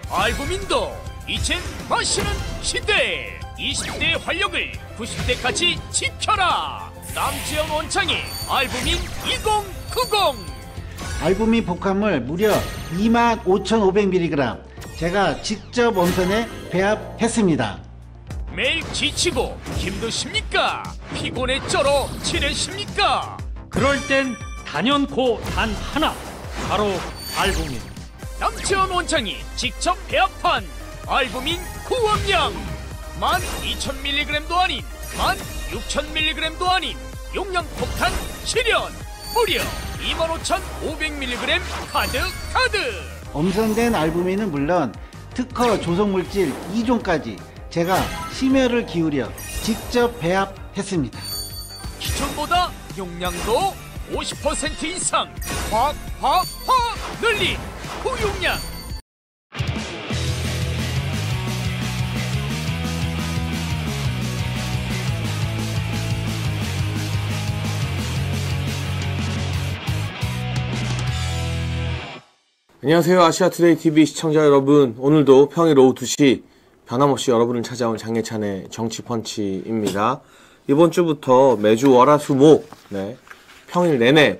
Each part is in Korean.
알부민도 이젠 마시는 시대. 20대의 활력을 90대까지 지켜라. 남지영 원창의 알부민 2090. 알부민 복합물 무려 25,500mg 제가 직접 원편에 배합했습니다. 매일 지치고 힘드십니까? 피곤에 쩔어 지내십니까? 그럴 땐 단연코 단 하나, 바로 알부민. 남지원 원장이 직접 배합한 알부민 구원량 12,000mg도 아닌 16,000mg도 아닌 용량 폭탄 실현 무려 25,500mg 가득. 엄선된 알부민은 물론 특허 조성물질 2종까지 제가 심혈을 기울여 직접 배합했습니다. 기존보다 용량도 50% 이상 확 늘린 고용량. 안녕하세요. 아시아투데이TV 시청자 여러분, 오늘도 평일 오후 2시 변함없이 여러분을 찾아온 장예찬의 정치펀치입니다. 이번 주부터 매주 월화수목 평일 내내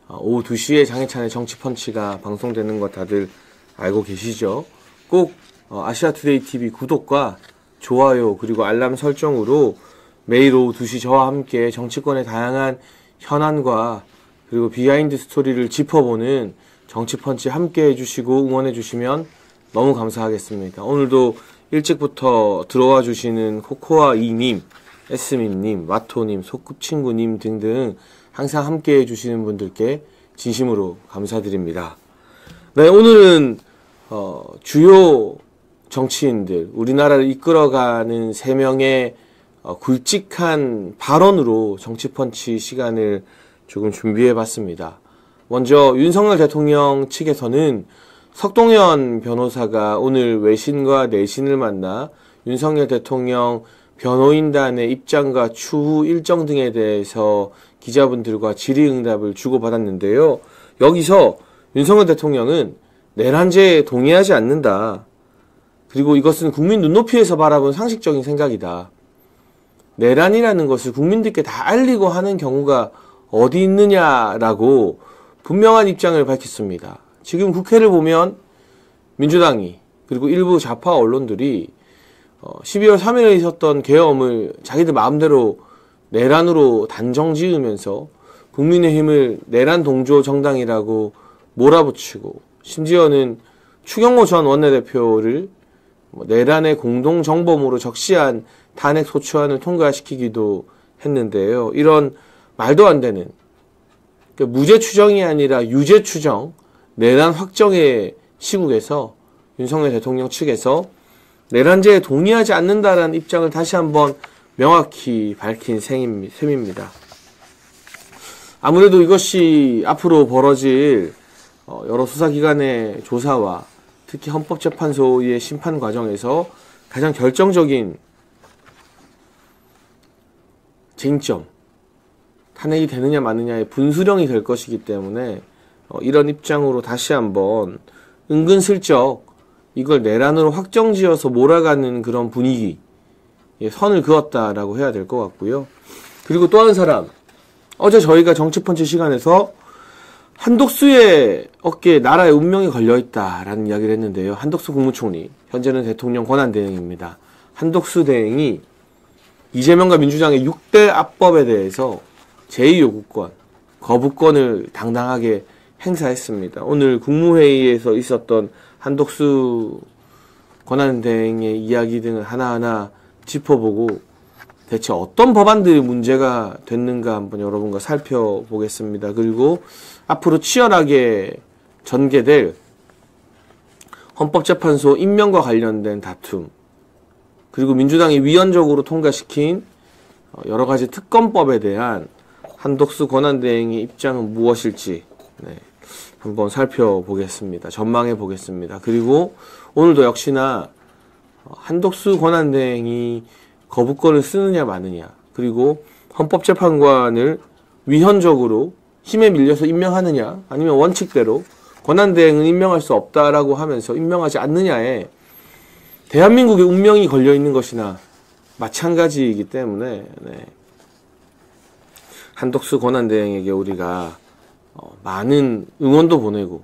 오후 2시에 장예찬의 정치펀치가 방송되는 것 다들 알고 계시죠? 꼭 아시아투데이TV 구독과 좋아요 그리고 알람 설정으로 매일 오후 2시 저와 함께 정치권의 다양한 현안과 그리고 비하인드 스토리를 짚어보는 정치펀치 함께 해주시고 응원해주시면 너무 감사하겠습니다. 오늘도 일찍부터 들어와 주시는 코코아2님, 에스민님, 와토님, 소꿉친구님 등등 항상 함께 해주시는 분들께 진심으로 감사드립니다. 네, 오늘은 주요 정치인들, 우리나라를 이끌어가는 3명의 굵직한 발언으로 정치펀치 시간을 조금 준비해봤습니다. 먼저 윤석열 대통령 측에서는 석동현 변호사가 오늘 외신과 내신을 만나 윤석열 대통령 변호인단의 입장과 추후 일정 등에 대해서 기자분들과 질의응답을 주고받았는데요. 여기서 윤석열 대통령은 내란죄에 동의하지 않는다. 그리고 이것은 국민 눈높이에서 바라본 상식적인 생각이다. 내란이라는 것을 국민들께 다 알리고 하는 경우가 어디 있느냐라고 분명한 입장을 밝혔습니다. 지금 국회를 보면 민주당이 그리고 일부 좌파 언론들이 12월 3일에 있었던 계엄을 자기들 마음대로 내란으로 단정 지으면서 국민의힘을 내란 동조 정당이라고 몰아붙이고 심지어는 추경호 전 원내대표를 내란의 공동정범으로 적시한 탄핵 소추안을 통과시키기도 했는데요. 이런 말도 안 되는 무죄 추정이 아니라 유죄 추정, 내란 확정의 시국에서 윤석열 대통령 측에서 내란죄에 동의하지 않는다라는 입장을 다시 한번 명확히 밝힌 셈입니다. 아무래도 이것이 앞으로 벌어질 여러 수사기관의 조사와 특히 헌법재판소의 심판 과정에서 가장 결정적인 쟁점, 탄핵이 되느냐 마느냐의 분수령이 될 것이기 때문에 이런 입장으로 다시 한번 은근슬쩍 이걸 내란으로 확정지어서 몰아가는 그런 분위기, 선을 그었다라고 해야 될 것 같고요. 그리고 또 한 사람, 어제 저희가 정치펀치 시간에서 한독수의 어깨에 나라의 운명이 걸려있다라는 이야기를 했는데요. 한독수 국무총리, 현재는 대통령 권한대행입니다. 한독수 대행이 이재명과 민주당의 6대 압법에 대해서 제2요구권, 거부권을 당당하게 행사했습니다. 오늘 국무회의에서 있었던 한독수 권한대행의 이야기 등을 하나하나 짚어보고 대체 어떤 법안들이 문제가 됐는가 한번 여러분과 살펴보겠습니다. 그리고 앞으로 치열하게 전개될 헌법재판소 임명과 관련된 다툼, 그리고 민주당이 위헌적으로 통과시킨 여러 가지 특검법에 대한 한독수 권한대행의 입장은 무엇일지 한번 살펴보겠습니다. 전망해 보겠습니다. 그리고 오늘도 역시나 한독수 권한대행이 거부권을 쓰느냐 마느냐, 그리고 헌법재판관을 위헌적으로 힘에 밀려서 임명하느냐 아니면 원칙대로 권한대행은 임명할 수 없다라고 하면서 임명하지 않느냐에 대한민국의 운명이 걸려있는 것이나 마찬가지이기 때문에 한덕수 권한대행에게 우리가 많은 응원도 보내고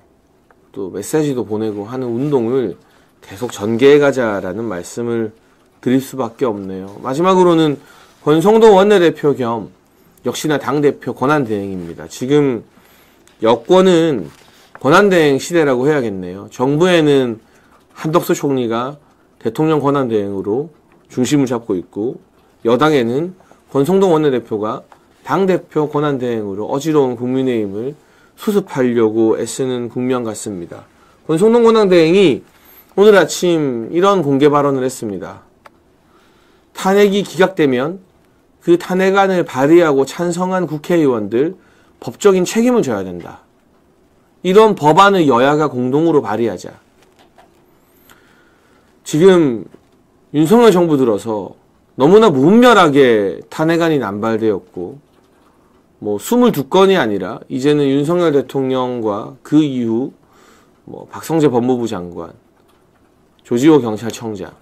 또 메시지도 보내고 하는 운동을 계속 전개해가자라는 말씀을 드릴 수밖에 없네요. 마지막으로는 권성동 원내대표 겸 역시나 당대표 권한대행입니다. 지금 여권은 권한대행 시대라고 해야겠네요. 정부에는 한덕수 총리가 대통령 권한대행으로 중심을 잡고 있고 여당에는 권성동 원내대표가 당대표 권한대행으로 어지러운 국민의힘을 수습하려고 애쓰는 국면 같습니다. 권성동 권한대행이 오늘 아침 이런 공개 발언을 했습니다. 탄핵이 기각되면 그 탄핵안을 발의하고 찬성한 국회의원들 법적인 책임을 져야 된다. 이런 법안을 여야가 공동으로 발의하자. 지금 윤석열 정부 들어서 너무나 무분별하게 탄핵안이 남발되었고 22건이 아니라 이제는 윤석열 대통령과 그 이후 박성재 법무부 장관, 조지호 경찰청장,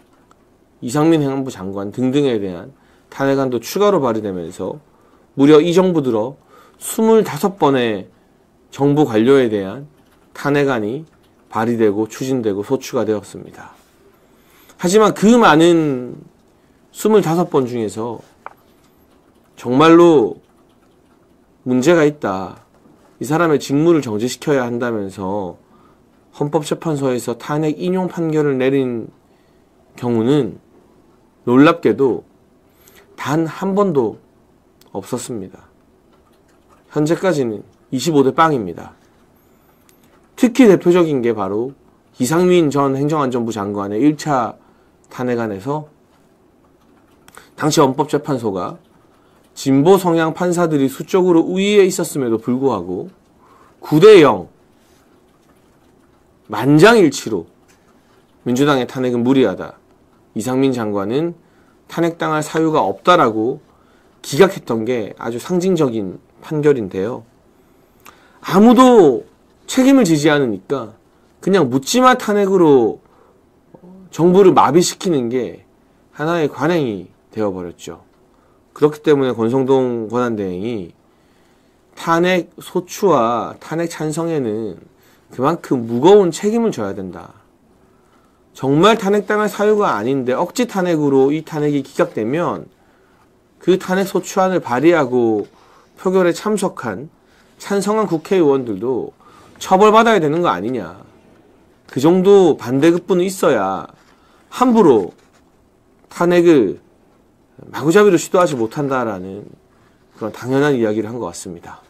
이상민 행안부 장관 등등에 대한 탄핵안도 추가로 발의되면서 무려 이 정부 들어 25번의 정부 관료에 대한 탄핵안이 발의되고 추진되고 소추가 되었습니다. 하지만 그 많은 25번 중에서 정말로 문제가 있다. 이 사람의 직무를 정지시켜야 한다면서 헌법재판소에서 탄핵 인용 판결을 내린 경우는 놀랍게도 단 한 번도 없었습니다. 현재까지는 25대 빵입니다. 특히 대표적인 게 바로 이상민 전 행정안전부 장관의 1차 탄핵안에서 당시 헌법재판소가 진보 성향 판사들이 수적으로 우위에 있었음에도 불구하고 9대0 만장일치로 민주당의 탄핵은 무리하다. 이상민 장관은 탄핵당할 사유가 없다라고 기각했던 게 아주 상징적인 판결인데요. 아무도 책임을 지지 않으니까 그냥 묻지마 탄핵으로 정부를 마비시키는 게 하나의 관행이 되어버렸죠. 그렇기 때문에 권성동 권한대행이 탄핵 소추와 탄핵 찬성에는 그만큼 무거운 책임을 져야 된다. 정말 탄핵당할 사유가 아닌데 억지 탄핵으로 이 탄핵이 기각되면 그 탄핵 소추안을 발의하고 표결에 참석한 찬성한 국회의원들도 처벌받아야 되는 거 아니냐. 그 정도 반대급부는 있어야 함부로 탄핵을 마구잡이로 시도하지 못한다라는 그런 당연한 이야기를 한 것 같습니다.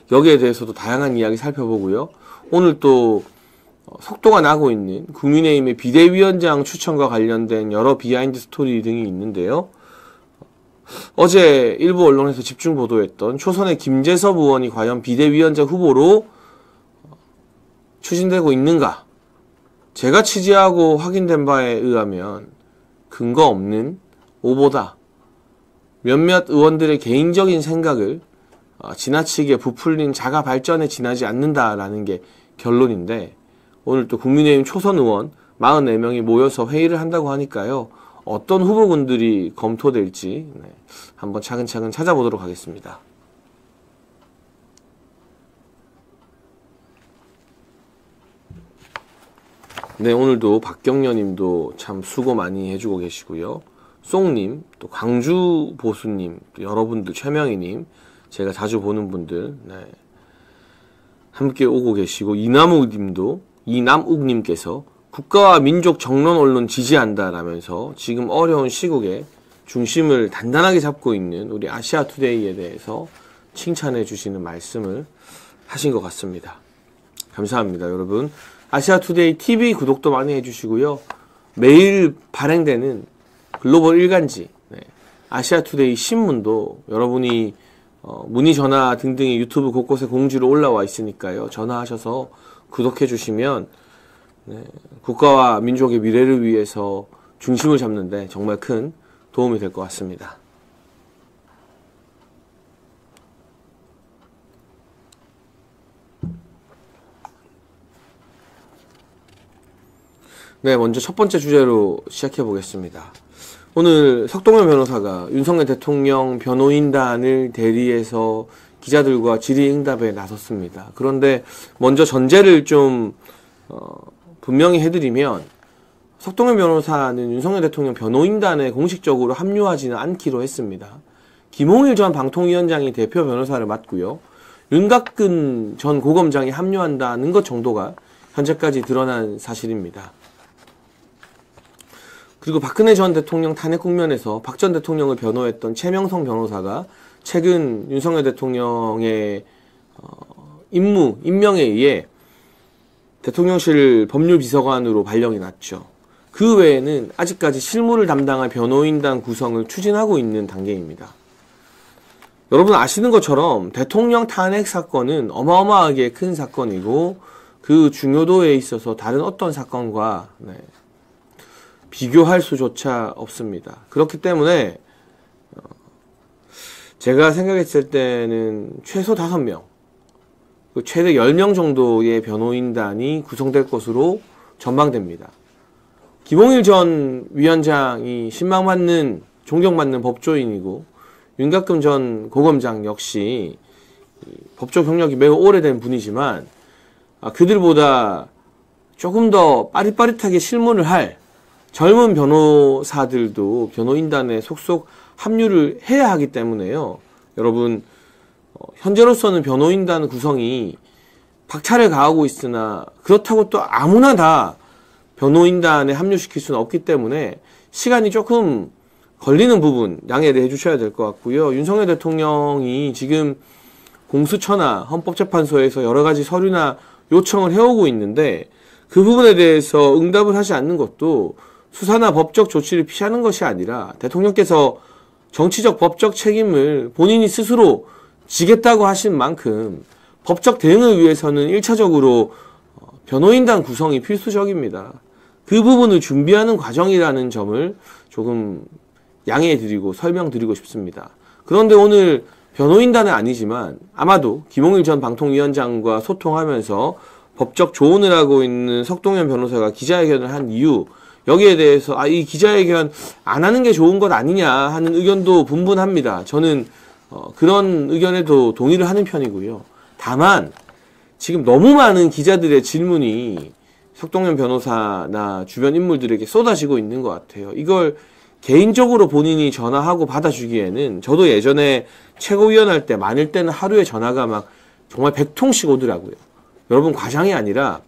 여기에 대해서도 다양한 이야기 살펴보고요. 오늘 또 속도가 나고 있는 국민의힘의 비대위원장 추천과 관련된 여러 비하인드 스토리 등이 있는데요. 어제 일부 언론에서 집중 보도했던 초선의 김재섭 의원이 과연 비대위원장 후보로 추진되고 있는가? 제가 취재하고 확인된 바에 의하면 근거 없는 오보다. 몇몇 의원들의 개인적인 생각을 지나치게 부풀린 자가 발전에 지나지 않는다라는 게 결론인데 오늘 또 국민의힘 초선 의원 44명이 모여서 회의를 한다고 하니까요. 어떤 후보군들이 검토될지 한번 차근차근 찾아보도록 하겠습니다. 네, 오늘도 박경련님도 참 수고 많이 해주고 계시고요. 쏭님, 또 광주 보수님, 또 여러분들, 최명희님, 제가 자주 보는 분들, 함께 오고 계시고, 이남욱님께서 국가와 민족 정론 언론 지지한다라면서 지금 어려운 시국에 중심을 단단하게 잡고 있는 우리 아시아투데이에 대해서 칭찬해 주시는 말씀을 하신 것 같습니다. 감사합니다, 여러분. 아시아투데이 TV 구독도 많이 해주시고요. 매일 발행되는 글로벌 일간지 아시아투데이 신문도 여러분이 문의 전화 등등의 유튜브 곳곳에 공지로 올라와 있으니까요. 전화하셔서 구독해 주시면 국가와 민족의 미래를 위해서 중심을 잡는데 정말 큰 도움이 될 것 같습니다. 네, 먼저 첫 번째 주제로 시작해 보겠습니다. 오늘 석동현 변호사가 윤석열 대통령 변호인단을 대리해서 기자들과 질의응답에 나섰습니다. 그런데 먼저 전제를 좀 분명히 해드리면 석동현 변호사는 윤석열 대통령 변호인단에 공식적으로 합류하지는 않기로 했습니다. 김홍일 전 방통위원장이 대표 변호사를 맡고요. 윤곽근 전 고검장이 합류한다는 것 정도가 현재까지 드러난 사실입니다. 그리고 박근혜 전 대통령 탄핵 국면에서 박 전 대통령을 변호했던 최명성 변호사가 최근 윤석열 대통령의 임명에 의해 대통령실 법률비서관으로 발령이 났죠. 그 외에는 아직까지 실무를 담당할 변호인단 구성을 추진하고 있는 단계입니다. 여러분 아시는 것처럼 대통령 탄핵 사건은 어마어마하게 큰 사건이고 그 중요도에 있어서 다른 어떤 사건과 비교할 수조차 없습니다. 그렇기 때문에 제가 생각했을 때는 최소 5명, 최대 10명 정도의 변호인단이 구성될 것으로 전망됩니다. 김홍일 전 위원장이 신망받는, 존경받는 법조인이고 윤곽근 전 고검장 역시 법조 경력이 매우 오래된 분이지만 그들보다 조금 더 빠릿빠릿하게 실무를 할 젊은 변호사들도 변호인단에 속속 합류를 해야 하기 때문에요. 여러분 현재로서는 변호인단 구성이 박차를 가하고 있으나 그렇다고 또 아무나 다 변호인단에 합류시킬 수는 없기 때문에 시간이 조금 걸리는 부분 양해를 해주셔야 될 것 같고요. 윤석열 대통령이 지금 공수처나 헌법재판소에서 여러 가지 서류나 요청을 해오고 있는데 그 부분에 대해서 응답을 하지 않는 것도 수사나 법적 조치를 피하는 것이 아니라 대통령께서 정치적 법적 책임을 본인이 스스로 지겠다고 하신 만큼 법적 대응을 위해서는 1차적으로 변호인단 구성이 필수적입니다. 그 부분을 준비하는 과정이라는 점을 조금 양해해드리고 설명드리고 싶습니다. 그런데 오늘 변호인단은 아니지만 아마도 김홍일 전 방통위원장과 소통하면서 법적 조언을 하고 있는 석동현 변호사가 기자회견을 한 이유, 여기에 대해서 이 기자회견 안 하는 게 좋은 것 아니냐 하는 의견도 분분합니다. 저는 그런 의견에도 동의를 하는 편이고요. 다만 지금 너무 많은 기자들의 질문이 석동현 변호사나 주변 인물들에게 쏟아지고 있는 것 같아요. 이걸 개인적으로 본인이 전화하고 받아주기에는 저도 예전에 최고위원 할 때 많을 때는 하루에 전화가 막 정말 100통씩 오더라고요. 여러분 과장이 아니라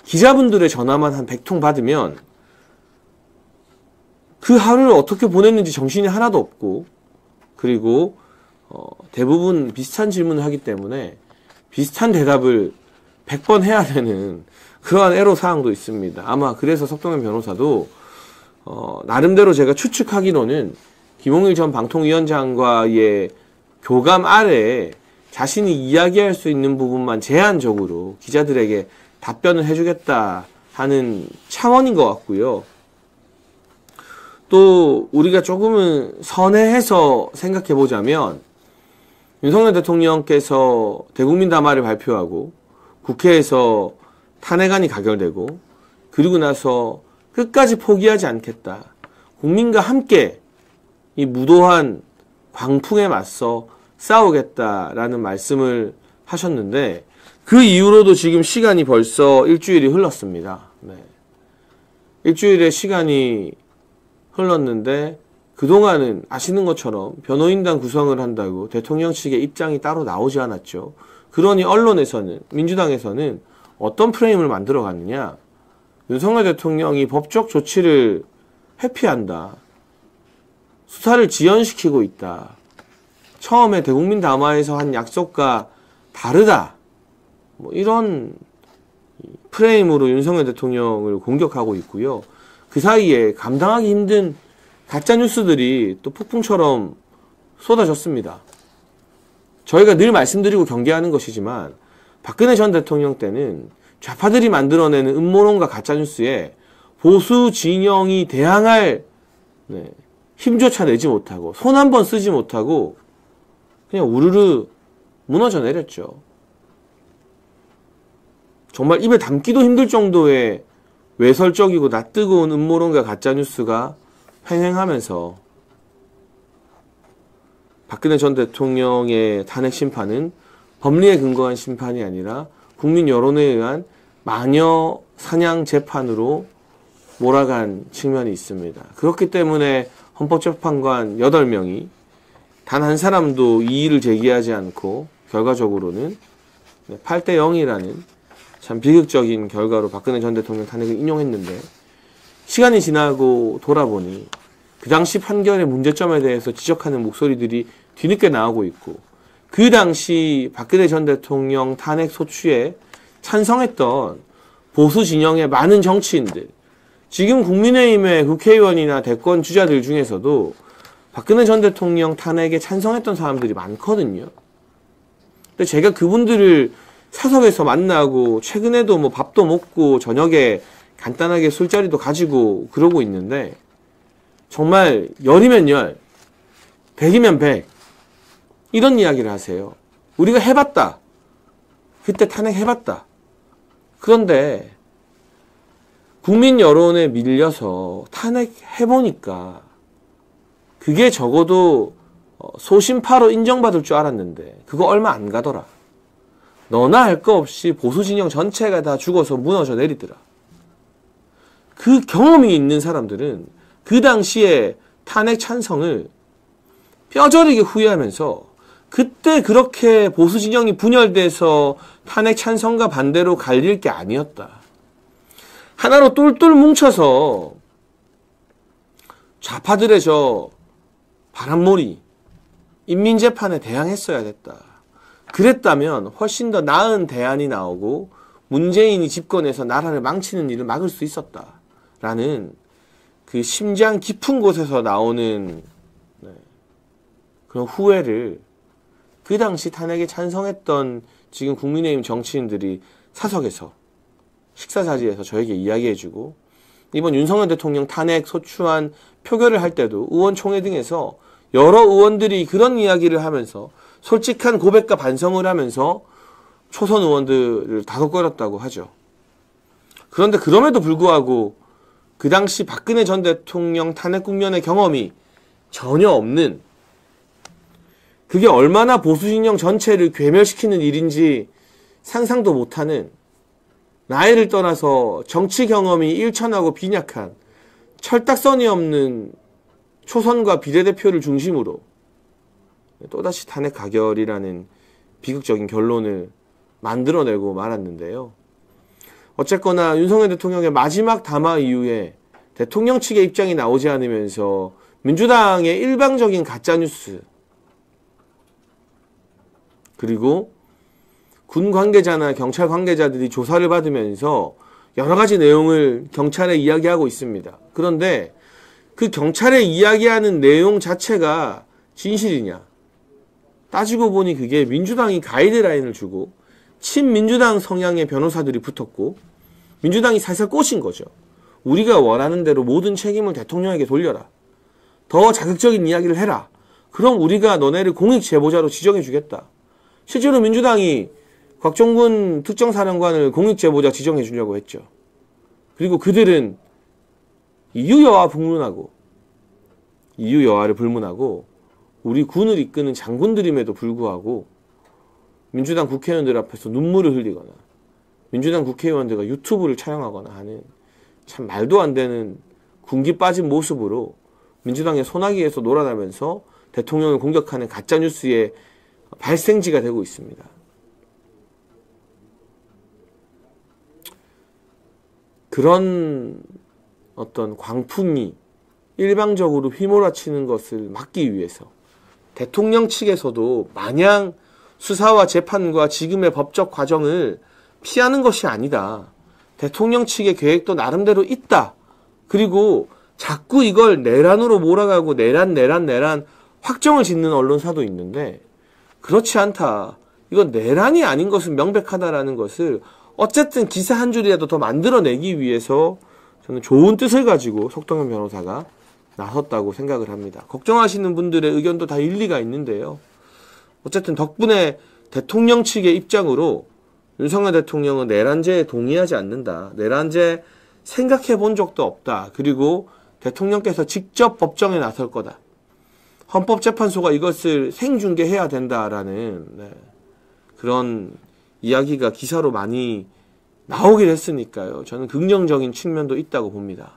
기자분들의 전화만 한 100통 받으면 그 하루를 어떻게 보냈는지 정신이 하나도 없고 그리고 대부분 비슷한 질문을 하기 때문에 비슷한 대답을 100번 해야 되는 그러한 애로사항도 있습니다. 아마 그래서 석동현 변호사도 나름대로 제가 추측하기로는 김홍일 전 방통위원장과의 교감 아래에 자신이 이야기할 수 있는 부분만 제한적으로 기자들에게 답변을 해주겠다 하는 차원인 것 같고요. 또 우리가 조금은 선회해서 생각해 보자면 윤석열 대통령께서 대국민 담화를 발표하고 국회에서 탄핵안이 가결되고 그리고 나서 끝까지 포기하지 않겠다. 국민과 함께 이 무도한 광풍에 맞서 싸우겠다라는 말씀을 하셨는데 그 이후로도 지금 시간이 벌써 일주일이 흘렀습니다. 일주일의 시간이 흘렀는데 그동안은 아시는 것처럼 변호인단 구성을 한다고 대통령 측의 입장이 따로 나오지 않았죠. 그러니 언론에서는 민주당에서는 어떤 프레임을 만들어 갔느냐. 윤석열 대통령이 법적 조치를 회피한다. 수사를 지연시키고 있다. 처음에 대국민 담화에서 한 약속과 다르다. 이런 프레임으로 윤석열 대통령을 공격하고 있고요. 그 사이에 감당하기 힘든 가짜뉴스들이 또 폭풍처럼 쏟아졌습니다. 저희가 늘 말씀드리고 경계하는 것이지만 박근혜 전 대통령 때는 좌파들이 만들어내는 음모론과 가짜뉴스에 보수 진영이 대항할 힘조차 내지 못하고 손 한 번 쓰지 못하고 그냥 우르르 무너져 내렸죠. 정말 입에 담기도 힘들 정도의 외설적이고 낯뜨거운 음모론과 가짜뉴스가 횡행하면서 박근혜 전 대통령의 탄핵 심판은 법리에 근거한 심판이 아니라 국민 여론에 의한 마녀 사냥 재판으로 몰아간 측면이 있습니다. 그렇기 때문에 헌법재판관 8명이 단 한 사람도 이의를 제기하지 않고 결과적으로는 8대 0이라는 참 비극적인 결과로 박근혜 전 대통령 탄핵을 인용했는데, 시간이 지나고 돌아보니 그 당시 판결의 문제점에 대해서 지적하는 목소리들이 뒤늦게 나오고 있고, 그 당시 박근혜 전 대통령 탄핵 소추에 찬성했던 보수 진영의 많은 정치인들, 지금 국민의힘의 국회의원이나 대권 주자들 중에서도 박근혜 전 대통령 탄핵에 찬성했던 사람들이 많거든요. 근데 제가 그분들을 사석에서 만나고 최근에도 뭐 밥도 먹고 저녁에 간단하게 술자리도 가지고 그러고 있는데, 정말 열이면 열, 백이면 백, 이런 이야기를 하세요. 우리가 해봤다. 그때 탄핵해봤다. 그런데 국민 여론에 밀려서 탄핵해보니까 그게 적어도 소신파로 인정받을 줄 알았는데 그거 얼마 안 가더라. 너나 할 거 없이 보수 진영 전체가 다 죽어서 무너져 내리더라. 그 경험이 있는 사람들은 그 당시에 탄핵 찬성을 뼈저리게 후회하면서 그때 그렇게 보수 진영이 분열돼서 탄핵 찬성과 반대로 갈릴 게 아니었다. 하나로 똘똘 뭉쳐서 좌파들의 저 바람몰이 인민재판에 대항했어야 됐다. 그랬다면 훨씬 더 나은 대안이 나오고 문재인이 집권해서 나라를 망치는 일을 막을 수 있었다. 라는 그 심장 깊은 곳에서 나오는 그런 후회를 그 당시 탄핵에 찬성했던 지금 국민의힘 정치인들이 사석에서 식사자리에서 저에게 이야기해주고, 이번 윤석열 대통령 탄핵 소추안 표결을 할 때도 의원총회 등에서 여러 의원들이 그런 이야기를 하면서 솔직한 고백과 반성을 하면서 초선 의원들을 다독거렸다고 하죠. 그런데 그럼에도 불구하고 그 당시 박근혜 전 대통령 탄핵 국면의 경험이 전혀 없는, 그게 얼마나 보수 진영 전체를 괴멸시키는 일인지 상상도 못하는, 나이를 떠나서 정치 경험이 일천하고 빈약한 철딱선이 없는 초선과 비례대표를 중심으로 또다시 탄핵 가결이라는 비극적인 결론을 만들어내고 말았는데요. 어쨌거나 윤석열 대통령의 마지막 담화 이후에 대통령 측의 입장이 나오지 않으면서 민주당의 일방적인 가짜뉴스, 그리고 군 관계자나 경찰 관계자들이 조사를 받으면서 여러 가지 내용을 경찰에 이야기하고 있습니다. 그런데 그 경찰에 이야기하는 내용 자체가 진실이냐? 따지고 보니 그게 민주당이 가이드라인을 주고 친민주당 성향의 변호사들이 붙었고 민주당이 살살 꼬신 거죠. 우리가 원하는 대로 모든 책임을 대통령에게 돌려라. 더 자극적인 이야기를 해라. 그럼 우리가 너네를 공익제보자로 지정해주겠다. 실제로 민주당이 곽종군 특정사령관을 공익제보자 지정해 주려고 했죠. 그리고 그들은 이유여와 이유여와를 불문하고 우리 군을 이끄는 장군들임에도 불구하고 민주당 국회의원들 앞에서 눈물을 흘리거나 민주당 국회의원들과 유튜브를 촬영하거나 하는 참 말도 안 되는 군기 빠진 모습으로 민주당의 소나기에서 놀아나면서 대통령을 공격하는 가짜뉴스의 발생지가 되고 있습니다. 그런 어떤 광풍이 일방적으로 휘몰아치는 것을 막기 위해서 대통령 측에서도 마냥 수사와 재판과 지금의 법적 과정을 피하는 것이 아니다. 대통령 측의 계획도 나름대로 있다. 그리고 자꾸 이걸 내란으로 몰아가고 내란 확정을 짓는 언론사도 있는데 그렇지 않다. 이건 내란이 아닌 것은 명백하다라는 것을 어쨌든 기사 한 줄이라도 더 만들어내기 위해서 저는 좋은 뜻을 가지고 속동현 변호사가 나섰다고 생각을 합니다. 걱정하시는 분들의 의견도 다 일리가 있는데요. 어쨌든 덕분에 대통령 측의 입장으로 윤석열 대통령은 내란죄에 동의하지 않는다. 내란죄 생각해 본 적도 없다. 그리고 대통령께서 직접 법정에 나설 거다. 헌법재판소가 이것을 생중계해야 된다라는 그런 이야기가 기사로 많이 나오긴 했으니까요. 저는 긍정적인 측면도 있다고 봅니다.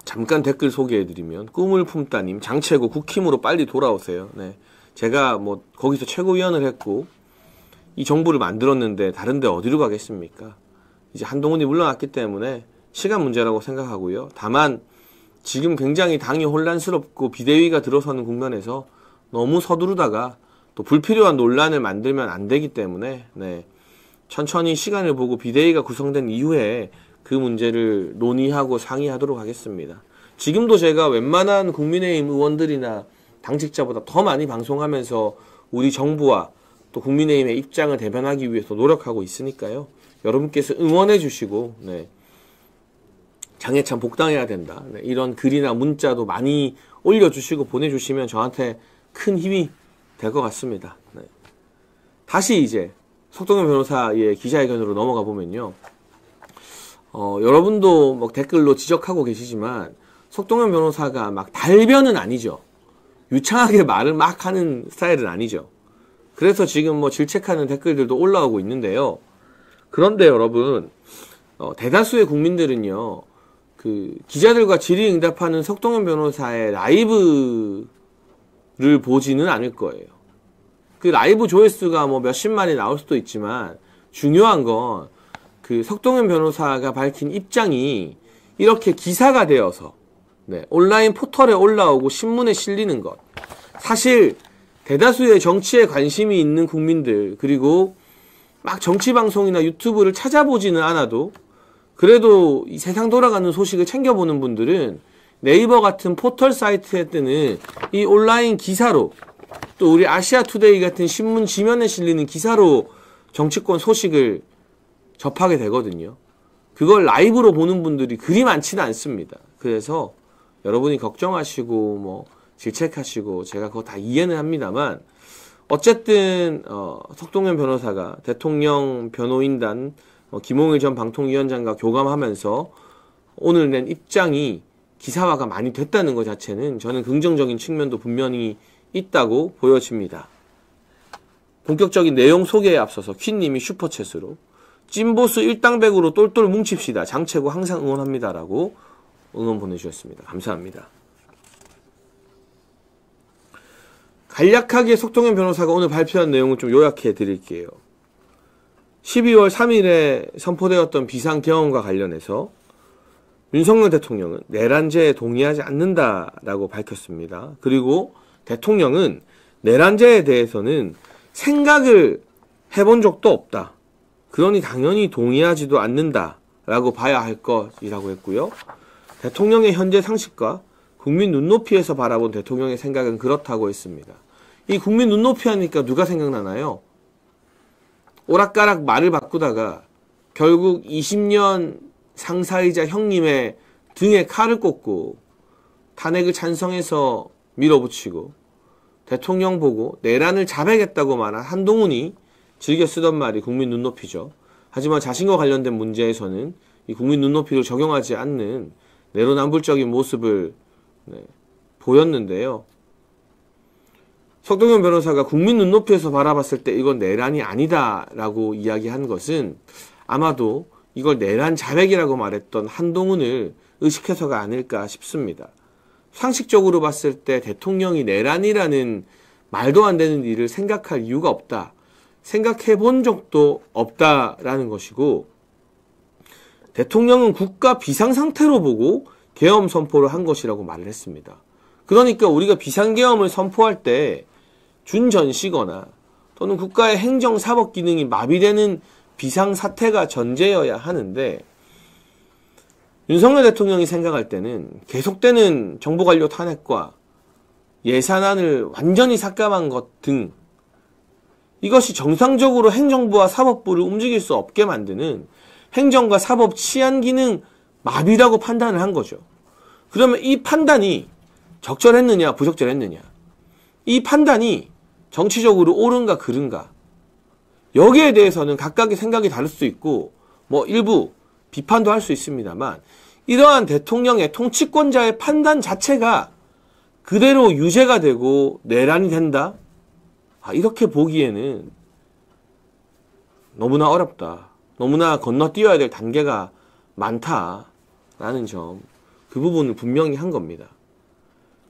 잠깐 댓글 소개해드리면 꿈을 품다님, 장최고 국힘으로 빨리 돌아오세요. 네, 제가 뭐 거기서 최고위원을 했고 이 정부를 만들었는데 다른데 어디로 가겠습니까? 이제 한동훈이 물러났기 때문에 시간 문제라고 생각하고요. 다만 지금 굉장히 당이 혼란스럽고 비대위가 들어서는 국면에서 너무 서두르다가 또 불필요한 논란을 만들면 안 되기 때문에 천천히 시간을 보고 비대위가 구성된 이후에 그 문제를 논의하고 상의하도록 하겠습니다. 지금도 제가 웬만한 국민의힘 의원들이나 당직자보다 더 많이 방송하면서 우리 정부와 또 국민의힘의 입장을 대변하기 위해서 노력하고 있으니까요. 여러분께서 응원해 주시고 장해찬 복당해야 된다. 이런 글이나 문자도 많이 올려주시고 보내주시면 저한테 큰 힘이 될 것 같습니다. 다시 이제 석동현 변호사의 기자회견으로 넘어가 보면요. 여러분도 뭐 댓글로 지적하고 계시지만 석동현 변호사가 막 달변은 아니죠. 유창하게 말을 막 하는 스타일은 아니죠. 그래서 지금 뭐 질책하는 댓글들도 올라오고 있는데요. 그런데 여러분, 대다수의 국민들은요, 그 기자들과 질의응답하는 석동현 변호사의 라이브를 보지는 않을 거예요. 그 라이브 조회수가 뭐 몇십만이 나올 수도 있지만 중요한 건 그 석동현 변호사가 밝힌 입장이 이렇게 기사가 되어서 온라인 포털에 올라오고 신문에 실리는 것. 사실 대다수의 정치에 관심이 있는 국민들, 그리고 막 정치방송이나 유튜브를 찾아보지는 않아도 그래도 이 세상 돌아가는 소식을 챙겨보는 분들은 네이버 같은 포털 사이트에 뜨는 이 온라인 기사로, 또 우리 아시아투데이 같은 신문 지면에 실리는 기사로 정치권 소식을 접하게 되거든요. 그걸 라이브로 보는 분들이 그리 많지는 않습니다. 그래서 여러분이 걱정하시고 뭐 질책하시고 제가 그거 다 이해는 합니다만, 어쨌든 석동현 변호사가 대통령 변호인단 김홍일 전 방통위원장과 교감하면서 오늘 낸 입장이 기사화가 많이 됐다는 것 자체는 저는 긍정적인 측면도 분명히 있다고 보여집니다. 본격적인 내용 소개에 앞서서 퀸님이 슈퍼챗으로 찐보스 일당백으로 똘똘 뭉칩시다. 장최고 항상 응원합니다라고 응원 보내주셨습니다. 감사합니다. 간략하게 석동현 변호사가 오늘 발표한 내용을 좀 요약해 드릴게요. 12월 3일에 선포되었던 비상계엄과 관련해서 윤석열 대통령은 내란죄에 동의하지 않는다라고 밝혔습니다. 그리고 대통령은 내란죄에 대해서는 생각을 해본 적도 없다. 그러니 당연히 동의하지도 않는다라고 봐야 할 것이라고 했고요. 대통령의 현재 상식과 국민 눈높이에서 바라본 대통령의 생각은 그렇다고 했습니다. 이 국민 눈높이 하니까 누가 생각나나요? 오락가락 말을 바꾸다가 결국 20년 상사이자 형님의 등에 칼을 꽂고 탄핵을 찬성해서 밀어붙이고 대통령 보고 내란을 자백했다고 말한 한동훈이 즐겨 쓰던 말이 국민 눈높이죠. 하지만 자신과 관련된 문제에서는 이 국민 눈높이를 적용하지 않는 내로남불적인 모습을 보였는데요. 석동현 변호사가 국민 눈높이에서 바라봤을 때 이건 내란이 아니다라고 이야기한 것은 아마도 이걸 내란 자백이라고 말했던 한동훈을 의식해서가 아닐까 싶습니다. 상식적으로 봤을 때 대통령이 내란이라는 말도 안 되는 일을 생각할 이유가 없다. 생각해 본 적도 없다라는 것이고, 대통령은 국가 비상상태로 보고 계엄 선포를 한 것이라고 말을 했습니다. 그러니까 우리가 비상계엄을 선포할 때 준전시거나 또는 국가의 행정사법 기능이 마비되는 비상사태가 전제여야 하는데, 윤석열 대통령이 생각할 때는 계속되는 정보관료 탄핵과 예산안을 완전히 삭감한 것 등 이것이 정상적으로 행정부와 사법부를 움직일 수 없게 만드는 행정과 사법 치안 기능 마비라고 판단을 한 거죠. 그러면 이 판단이 적절했느냐 부적절했느냐, 이 판단이 정치적으로 옳은가 그른가, 여기에 대해서는 각각의 생각이 다를 수 있고 뭐 일부 비판도 할 수 있습니다만 이러한 대통령의 통치권자의 판단 자체가 그대로 유죄가 되고 내란이 된다? 이렇게 보기에는 너무나 어렵다. 너무나 건너뛰어야 될 단계가 많다라는 점, 그 부분을 분명히 한 겁니다.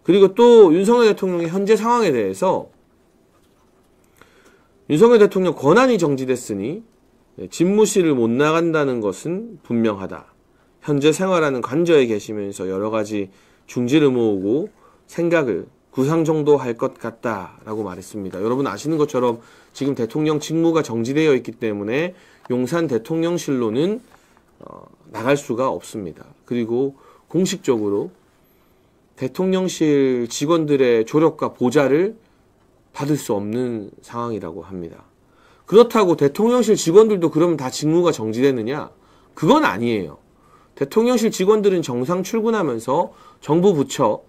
그리고 또 윤석열 대통령의 현재 상황에 대해서 윤석열 대통령 권한이 정지됐으니 집무실을 못 나간다는 것은 분명하다. 현재 생활하는 관저에 계시면서 여러 가지 중지를 모으고 생각을 구상 정도 할 것 같다라고 말했습니다. 여러분 아시는 것처럼 지금 대통령 직무가 정지되어 있기 때문에 용산 대통령실로는 나갈 수가 없습니다. 그리고 공식적으로 대통령실 직원들의 조력과 보좌를 받을 수 없는 상황이라고 합니다. 그렇다고 대통령실 직원들도 그러면 다 직무가 정지되느냐? 그건 아니에요. 대통령실 직원들은 정상 출근하면서 정부 부처,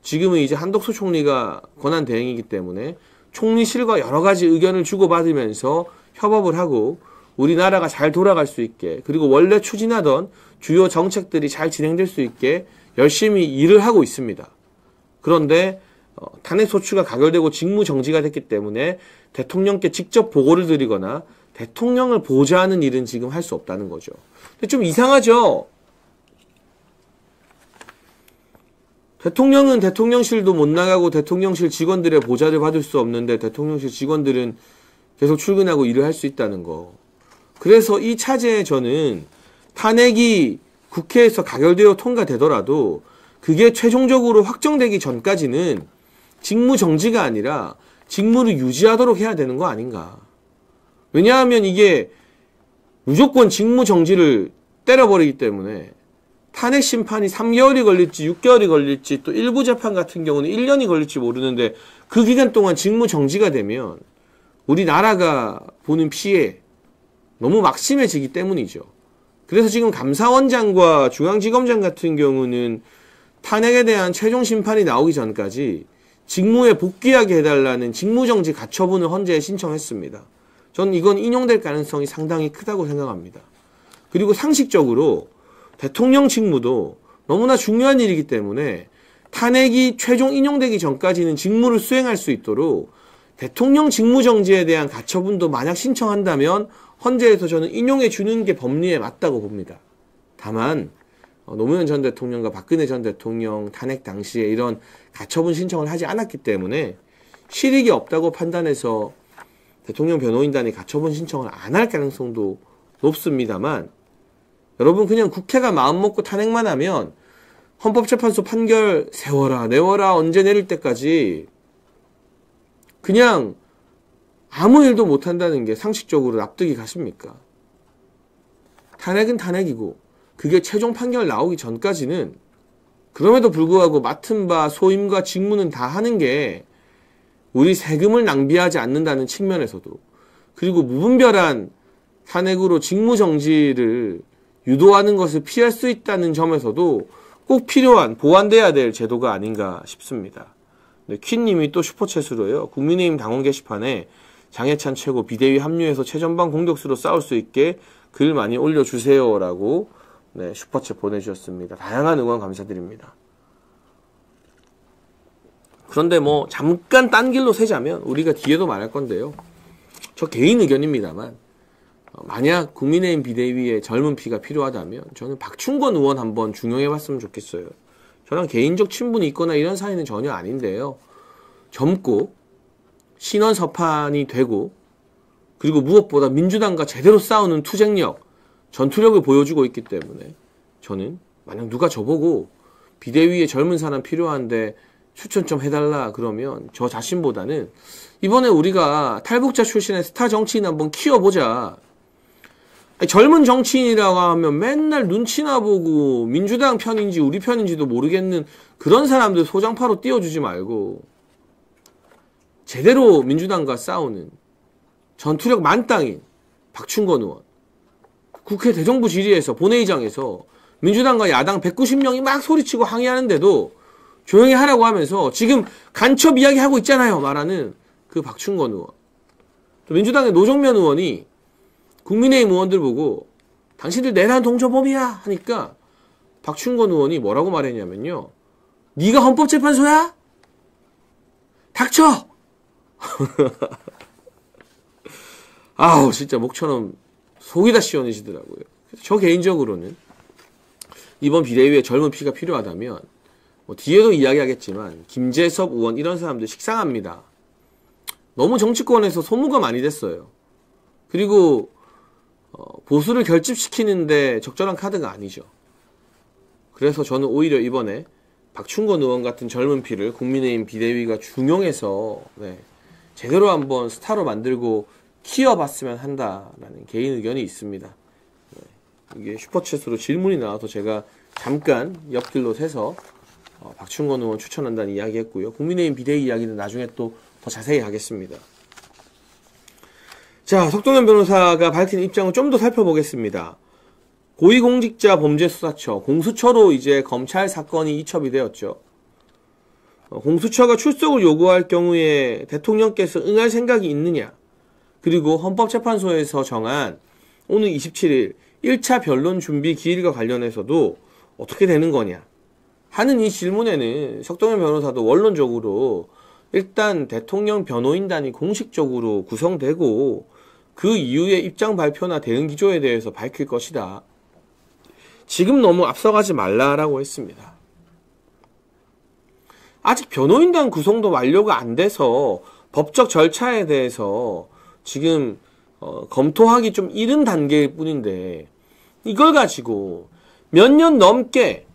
지금은 이제 한덕수 총리가 권한 대행이기 때문에 총리실과 여러 가지 의견을 주고받으면서 협업을 하고 우리나라가 잘 돌아갈 수 있게, 그리고 원래 추진하던 주요 정책들이 잘 진행될 수 있게 열심히 일을 하고 있습니다. 그런데 탄핵소추가 가결되고 직무정지가 됐기 때문에 대통령께 직접 보고를 드리거나 대통령을 보좌하는 일은 지금 할 수 없다는 거죠. 근데 좀 이상하죠? 대통령은 대통령실도 못 나가고 대통령실 직원들의 보좌를 받을 수 없는데 대통령실 직원들은 계속 출근하고 일을 할 수 있다는 거. 그래서 이 차제에 저는 탄핵이 국회에서 가결되어 통과되더라도 그게 최종적으로 확정되기 전까지는 직무정지가 아니라 직무를 유지하도록 해야 되는 거 아닌가. 왜냐하면 이게 무조건 직무정지를 때려버리기 때문에 탄핵 심판이 3개월이 걸릴지 6개월이 걸릴지 또 일부 재판 같은 경우는 1년이 걸릴지 모르는데 그 기간 동안 직무정지가 되면 우리나라가 보는 피해 너무 막심해지기 때문이죠. 그래서 지금 감사원장과 중앙지검장 같은 경우는 탄핵에 대한 최종 심판이 나오기 전까지 직무에 복귀하게 해달라는 직무정지 가처분을 헌재에 신청했습니다. 저는 이건 인용될 가능성이 상당히 크다고 생각합니다. 그리고 상식적으로 대통령 직무도 너무나 중요한 일이기 때문에 탄핵이 최종 인용되기 전까지는 직무를 수행할 수 있도록 대통령 직무정지에 대한 가처분도 만약 신청한다면 헌재에서 저는 인용해 주는 게 법리에 맞다고 봅니다. 다만 노무현 전 대통령과 박근혜 전 대통령 탄핵 당시에 이런 가처분 신청을 하지 않았기 때문에 실익이 없다고 판단해서 대통령 변호인단이 가처분 신청을 안 할 가능성도 높습니다만 여러분 그냥 국회가 마음먹고 탄핵만 하면 헌법재판소 판결 세워라 내워라 언제 내릴 때까지 그냥 아무 일도 못한다는 게 상식적으로 납득이 가십니까? 탄핵은 탄핵이고 그게 최종 판결 나오기 전까지는 그럼에도 불구하고 맡은 바 소임과 직무는 다 하는 게 우리 세금을 낭비하지 않는다는 측면에서도 그리고 무분별한 탄핵으로 직무정지를 유도하는 것을 피할 수 있다는 점에서도 꼭 필요한 보완돼야 될 제도가 아닌가 싶습니다. 네, 퀸님이 또 슈퍼챗으로요. 국민의힘 당원 게시판에 장해찬 최고 비대위 합류해서 최전방 공격수로 싸울 수 있게 글 많이 올려주세요 라고 네, 슈퍼챗 보내주셨습니다. 다양한 응원 감사드립니다. 그런데 뭐 잠깐 딴 길로 새자면 우리가 뒤에도 말할 건데요. 저 개인 의견입니다만 만약 국민의힘 비대위에 젊은 피가 필요하다면 저는 박충권 의원 한번 중용해봤으면 좋겠어요. 저랑 개인적 친분이 있거나 이런 사이는 전혀 아닌데요. 젊고 신원서판이 되고 그리고 무엇보다 민주당과 제대로 싸우는 투쟁력, 전투력을 보여주고 있기 때문에 저는 만약 누가 저보고 비대위에 젊은 사람 필요한데 추천 좀 해달라 그러면 저 자신보다는 이번에 우리가 탈북자 출신의 스타 정치인 한번 키워보자. 아니, 젊은 정치인이라고 하면 맨날 눈치나 보고 민주당 편인지 우리 편인지도 모르겠는 그런 사람들 소장파로 띄워주지 말고 제대로 민주당과 싸우는 전투력 만땅인 박충권 의원 국회 대정부 질의에서 본회의장에서 민주당과 야당 190명이 막 소리치고 항의하는데도 조용히 하라고 하면서 지금 간첩 이야기하고 있잖아요 말하는 그 박충권 의원 또 민주당의 노정면 의원이 국민의힘 의원들 보고 당신들 내란 동조범이야 하니까 박충건 의원이 뭐라고 말했냐면요. 네가 헌법재판소야? 닥쳐! 아우 진짜 목처럼 속이 다 시원해지더라고요. 저 개인적으로는 이번 비대위에 젊은 피가 필요하다면 뭐 뒤에도 이야기하겠지만 김재섭 의원 이런 사람들 식상합니다. 너무 정치권에서 소모가 많이 됐어요. 그리고 보수를 결집시키는데 적절한 카드가 아니죠. 그래서 저는 오히려 이번에 박충건 의원 같은 젊은 피를 국민의힘 비대위가 중용해서 제대로 한번 스타로 만들고 키워봤으면 한다라는 개인 의견이 있습니다. 이게 슈퍼챗으로 질문이 나와서 제가 잠깐 옆길로 새서 박충건 의원 추천한다는 이야기 했고요. 국민의힘 비대위 이야기는 나중에 또 더 자세히 하겠습니다. 자, 석동현 변호사가 밝힌 입장을 좀 더 살펴보겠습니다. 고위공직자범죄수사처, 공수처로 이제 검찰 사건이 이첩이 되었죠. 공수처가 출석을 요구할 경우에 대통령께서 응할 생각이 있느냐, 그리고 헌법재판소에서 정한 오늘 27일 1차 변론 준비 기일과 관련해서도 어떻게 되는 거냐 하는 이 질문에는 석동현 변호사도 원론적으로 일단 대통령 변호인단이 공식적으로 구성되고 그 이후에 입장 발표나 대응 기조에 대해서 밝힐 것이다. 지금 너무 앞서가지 말라라고 했습니다. 아직 변호인단 구성도 완료가 안 돼서 법적 절차에 대해서 지금 검토하기 좀 이른 단계일 뿐인데 이걸 가지고 몇 년 넘게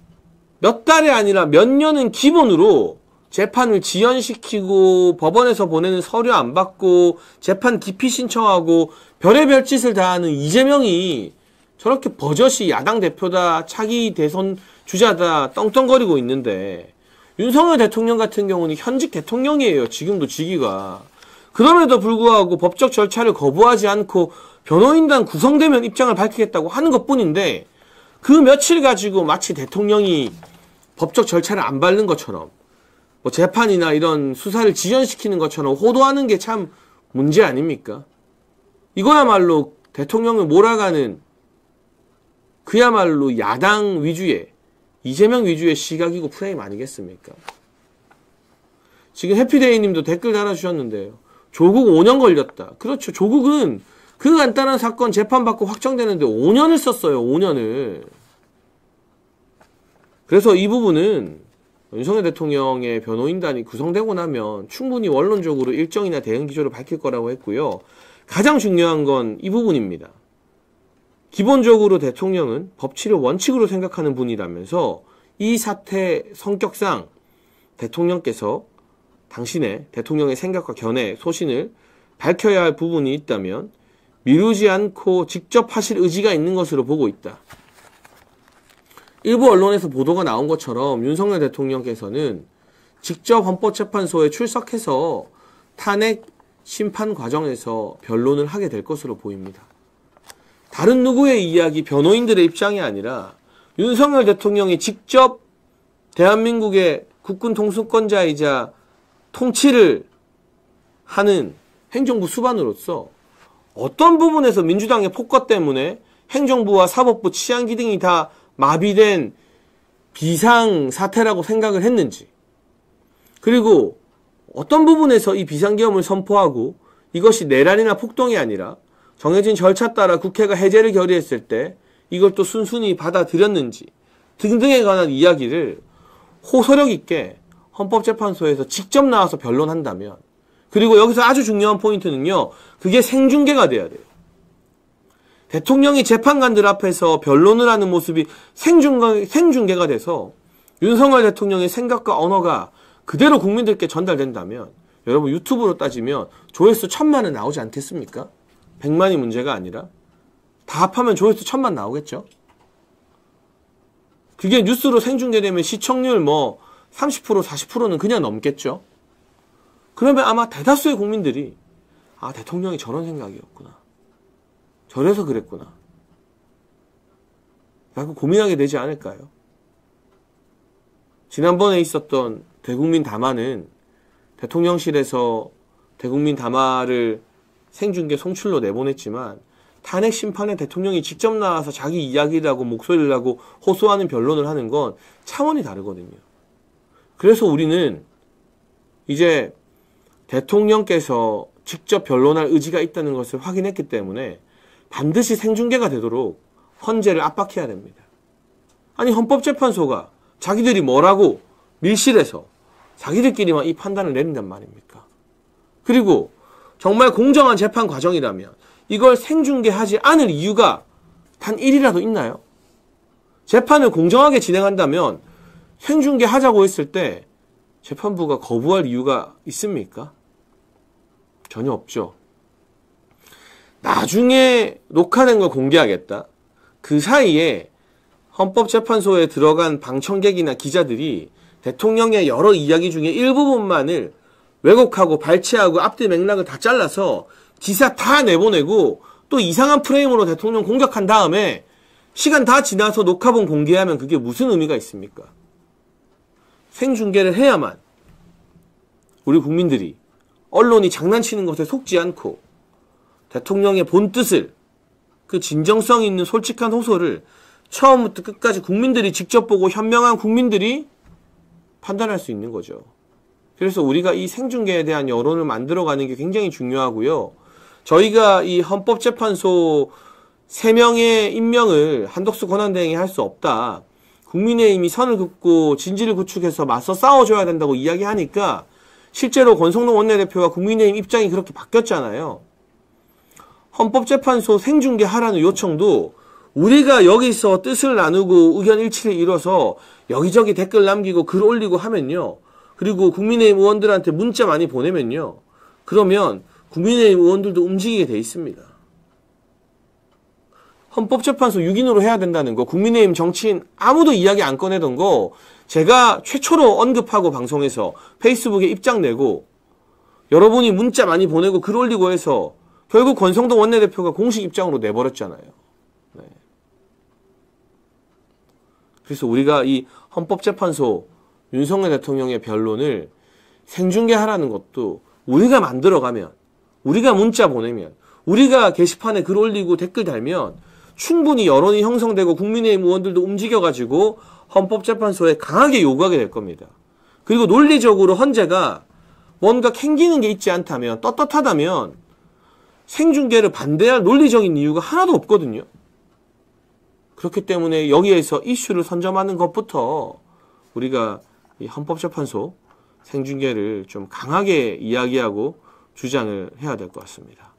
몇 달이 아니라 몇 년은 기본으로 재판을 지연시키고 법원에서 보내는 서류 안 받고 재판 기피 신청하고 별의별 짓을 다 하는 이재명이 저렇게 버젓이 야당 대표다, 차기 대선 주자다 떵떵거리고 있는데 윤석열 대통령 같은 경우는 현직 대통령이에요. 지금도 직위가. 그럼에도 불구하고 법적 절차를 거부하지 않고 변호인단 구성되면 입장을 밝히겠다고 하는 것뿐인데 그 며칠 가지고 마치 대통령이 법적 절차를 안 밟는 것처럼 뭐 재판이나 이런 수사를 지연시키는 것처럼 호도하는 게 참 문제 아닙니까? 이거야말로 대통령을 몰아가는 그야말로 야당 위주의 이재명 위주의 시각이고 프레임 아니겠습니까? 지금 해피데이님도 댓글 달아주셨는데요. 조국 5년 걸렸다. 그렇죠. 조국은 그 간단한 사건 재판받고 확정되는데 5년을 썼어요. 5년을. 그래서 이 부분은 윤석열 대통령의 변호인단이 구성되고 나면 충분히 원론적으로 일정이나 대응 기조를 밝힐 거라고 했고요. 가장 중요한 건 이 부분입니다. 기본적으로 대통령은 법치를 원칙으로 생각하는 분이라면서 이 사태 성격상 대통령께서 당신의 대통령의 생각과 견해, 소신을 밝혀야 할 부분이 있다면 미루지 않고 직접 하실 의지가 있는 것으로 보고 있다. 일부 언론에서 보도가 나온 것처럼 윤석열 대통령께서는 직접 헌법재판소에 출석해서 탄핵 심판 과정에서 변론을 하게 될 것으로 보입니다. 다른 누구의 이야기, 변호인들의 입장이 아니라 윤석열 대통령이 직접 대한민국의 국군 통수권자이자 통치를 하는 행정부 수반으로서 어떤 부분에서 민주당의 폭거 때문에 행정부와 사법부 치안기 등이 다 마비된 비상사태라고 생각을 했는지, 그리고 어떤 부분에서 이 비상계엄을 선포하고 이것이 내란이나 폭동이 아니라 정해진 절차 따라 국회가 해제를 결의했을 때 이걸 또 순순히 받아들였는지 등등에 관한 이야기를 호소력 있게 헌법재판소에서 직접 나와서 변론한다면, 그리고 여기서 아주 중요한 포인트는요, 그게 생중계가 돼야 돼요. 대통령이 재판관들 앞에서 변론을 하는 모습이 생중계가 돼서 윤석열 대통령의 생각과 언어가 그대로 국민들께 전달된다면 여러분 유튜브로 따지면 조회수 1000만은 나오지 않겠습니까? 100만이 문제가 아니라 다 합하면 조회수 1000만 나오겠죠? 그게 뉴스로 생중계되면 시청률 30% 40%는 그냥 넘겠죠? 그러면 아마 대다수의 국민들이 대통령이 저런 생각이었구나, 저래서 그랬구나 라고 고민하게 되지 않을까요? 지난번에 있었던 대국민 담화는 대통령실에서 대국민 담화를 생중계 송출로 내보냈지만 탄핵 심판에 대통령이 직접 나와서 자기 이야기를 하고 목소리를 하고 호소하는 변론을 하는 건 차원이 다르거든요. 그래서 우리는 이제 대통령께서 직접 변론할 의지가 있다는 것을 확인했기 때문에 반드시 생중계가 되도록 헌재를 압박해야 됩니다. 아니 헌법재판소가 자기들이 뭐라고 밀실에서 자기들끼리만 이 판단을 내린단 말입니까? 그리고 정말 공정한 재판 과정이라면 이걸 생중계하지 않을 이유가 단 1이라도 있나요? 재판을 공정하게 진행한다면 생중계하자고 했을 때 재판부가 거부할 이유가 있습니까? 전혀 없죠. 나중에 녹화된 걸 공개하겠다. 그 사이에 헌법재판소에 들어간 방청객이나 기자들이 대통령의 여러 이야기 중에 일부분만을 왜곡하고 발췌하고 앞뒤 맥락을 다 잘라서 기사 다 내보내고 또 이상한 프레임으로 대통령 공격한 다음에 시간 다 지나서 녹화본 공개하면 그게 무슨 의미가 있습니까? 생중계를 해야만 우리 국민들이 언론이 장난치는 것에 속지 않고 대통령의 본뜻을 그 진정성 있는 솔직한 호소를 처음부터 끝까지 국민들이 직접 보고 현명한 국민들이 판단할 수 있는 거죠. 그래서 우리가 이 생중계에 대한 여론을 만들어가는 게 굉장히 중요하고요. 저희가 이 헌법재판소 3명의 임명을 한덕수 권한대행이 할 수 없다. 국민의힘이 선을 긋고 진지를 구축해서 맞서 싸워줘야 된다고 이야기하니까 실제로 권성동 원내대표와 국민의힘 입장이 그렇게 바뀌었잖아요. 헌법재판소 생중계하라는 요청도 우리가 여기서 뜻을 나누고 의견 일치를 이뤄서 여기저기 댓글 남기고 글 올리고 하면요. 그리고 국민의힘 의원들한테 문자 많이 보내면요. 그러면 국민의힘 의원들도 움직이게 돼 있습니다. 헌법재판소 6인으로 해야 된다는 거, 국민의힘 정치인 아무도 이야기 안 꺼내던 거 제가 최초로 언급하고 방송에서 페이스북에 입장 내고 여러분이 문자 많이 보내고 글 올리고 해서 결국 권성동 원내대표가 공식 입장으로 내버렸잖아요. 네. 그래서 우리가 이 헌법재판소 윤석열 대통령의 변론을 생중계하라는 것도 우리가 만들어가면, 우리가 문자 보내면, 우리가 게시판에 글 올리고 댓글 달면 충분히 여론이 형성되고 국민의힘 의원들도 움직여가지고 헌법재판소에 강하게 요구하게 될 겁니다. 그리고 논리적으로 헌재가 뭔가 캥기는 게 있지 않다면, 떳떳하다면 생중계를 반대할 논리적인 이유가 하나도 없거든요. 그렇기 때문에 여기에서 이슈를 선점하는 것부터 우리가 이 헌법재판소 생중계를 좀 강하게 이야기하고 주장을 해야 될 것 같습니다.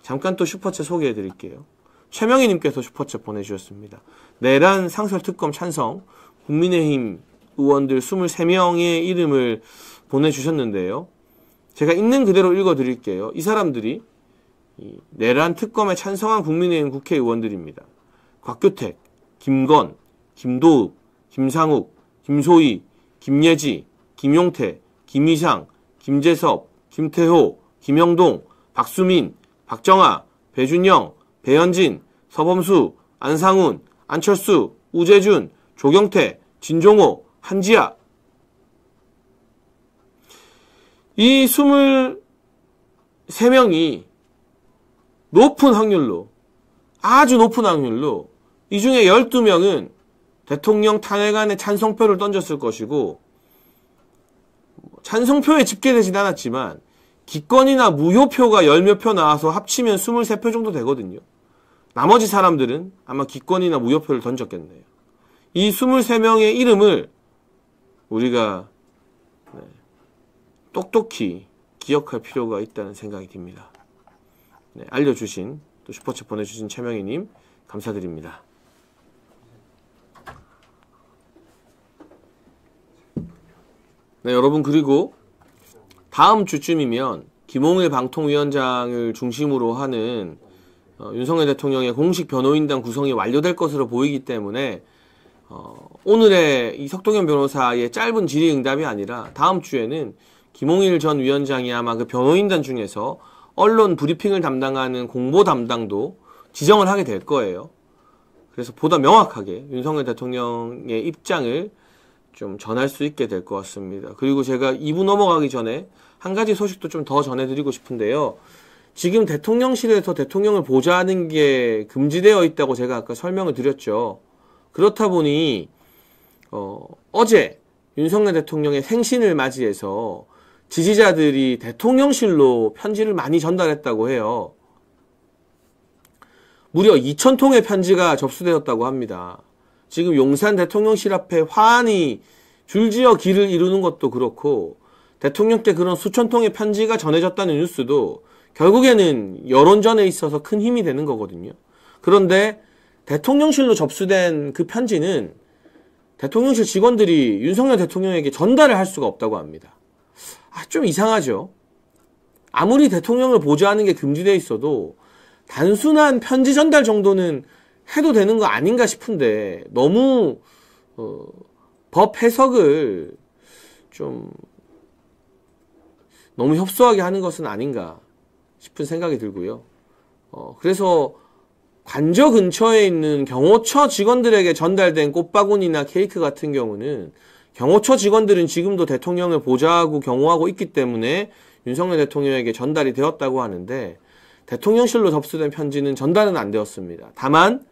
잠깐 또 슈퍼챗 소개해 드릴게요. 최명희님께서 슈퍼챗 보내주셨습니다. 내란 상설특검 찬성, 국민의힘 의원들 23명의 이름을 보내주셨는데요. 제가 있는 그대로 읽어드릴게요. 이 사람들이 이 내란 특검에 찬성한 국민의힘 국회의원들입니다. 곽규택, 김건, 김도읍, 김상욱, 김소희, 김예지, 김용태, 김희상, 김재섭, 김태호, 김영동, 박수민, 박정아, 배준영, 배현진, 서범수, 안상훈, 안철수, 우재준, 조경태, 진종호, 한지아. 이 23명이 높은 확률로, 아주 높은 확률로 이 중에 12명은 대통령 탄핵안에 찬성표를 던졌을 것이고, 찬성표에 집계되진 않았지만 기권이나 무효표가 10몇 표 나와서 합치면 23표 정도 되거든요. 나머지 사람들은 아마 기권이나 무효표를 던졌겠네요. 이 23명의 이름을 우리가 똑똑히 기억할 필요가 있다는 생각이 듭니다. 네, 알려주신, 또 슈퍼챗 보내주신 최명희님 감사드립니다. 네, 여러분, 그리고 다음 주쯤이면 김홍일 방통위원장을 중심으로 하는 윤석열 대통령의 공식 변호인단 구성이 완료될 것으로 보이기 때문에 오늘의 이 석동현 변호사의 짧은 질의응답이 아니라 다음 주에는 김홍일 전 위원장이 아마 그 변호인단 중에서 언론 브리핑을 담당하는 공보 담당도 지정을 하게 될 거예요. 그래서 보다 명확하게 윤석열 대통령의 입장을 좀 전할 수 있게 될 것 같습니다. 그리고 제가 2부 넘어가기 전에 한 가지 소식도 좀 더 전해드리고 싶은데요. 지금 대통령실에서 대통령을 보좌하는 게 금지되어 있다고 제가 아까 설명을 드렸죠. 그렇다 보니 어제 윤석열 대통령의 생신을 맞이해서 지지자들이 대통령실로 편지를 많이 전달했다고 해요. 무려 2,000통의 편지가 접수되었다고 합니다. 지금 용산 대통령실 앞에 화환이 줄지어 길을 이루는 것도 그렇고 대통령께 그런 수천 통의 편지가 전해졌다는 뉴스도 결국에는 여론전에 있어서 큰 힘이 되는 거거든요. 그런데 대통령실로 접수된 그 편지는 대통령실 직원들이 윤석열 대통령에게 전달을 할 수가 없다고 합니다. 좀 이상하죠. 아무리 대통령을 보좌하는 게 금지되어 있어도 단순한 편지 전달 정도는 해도 되는 거 아닌가 싶은데 너무 법 해석을 좀 너무 협소하게 하는 것은 아닌가 싶은 생각이 들고요. 그래서 관저 근처에 있는 경호처 직원들에게 전달된 꽃바구니나 케이크 같은 경우는 경호처 직원들은 지금도 대통령을 보좌하고 경호하고 있기 때문에 윤석열 대통령에게 전달이 되었다고 하는데 대통령실로 접수된 편지는 전달은 안 되었습니다. 다만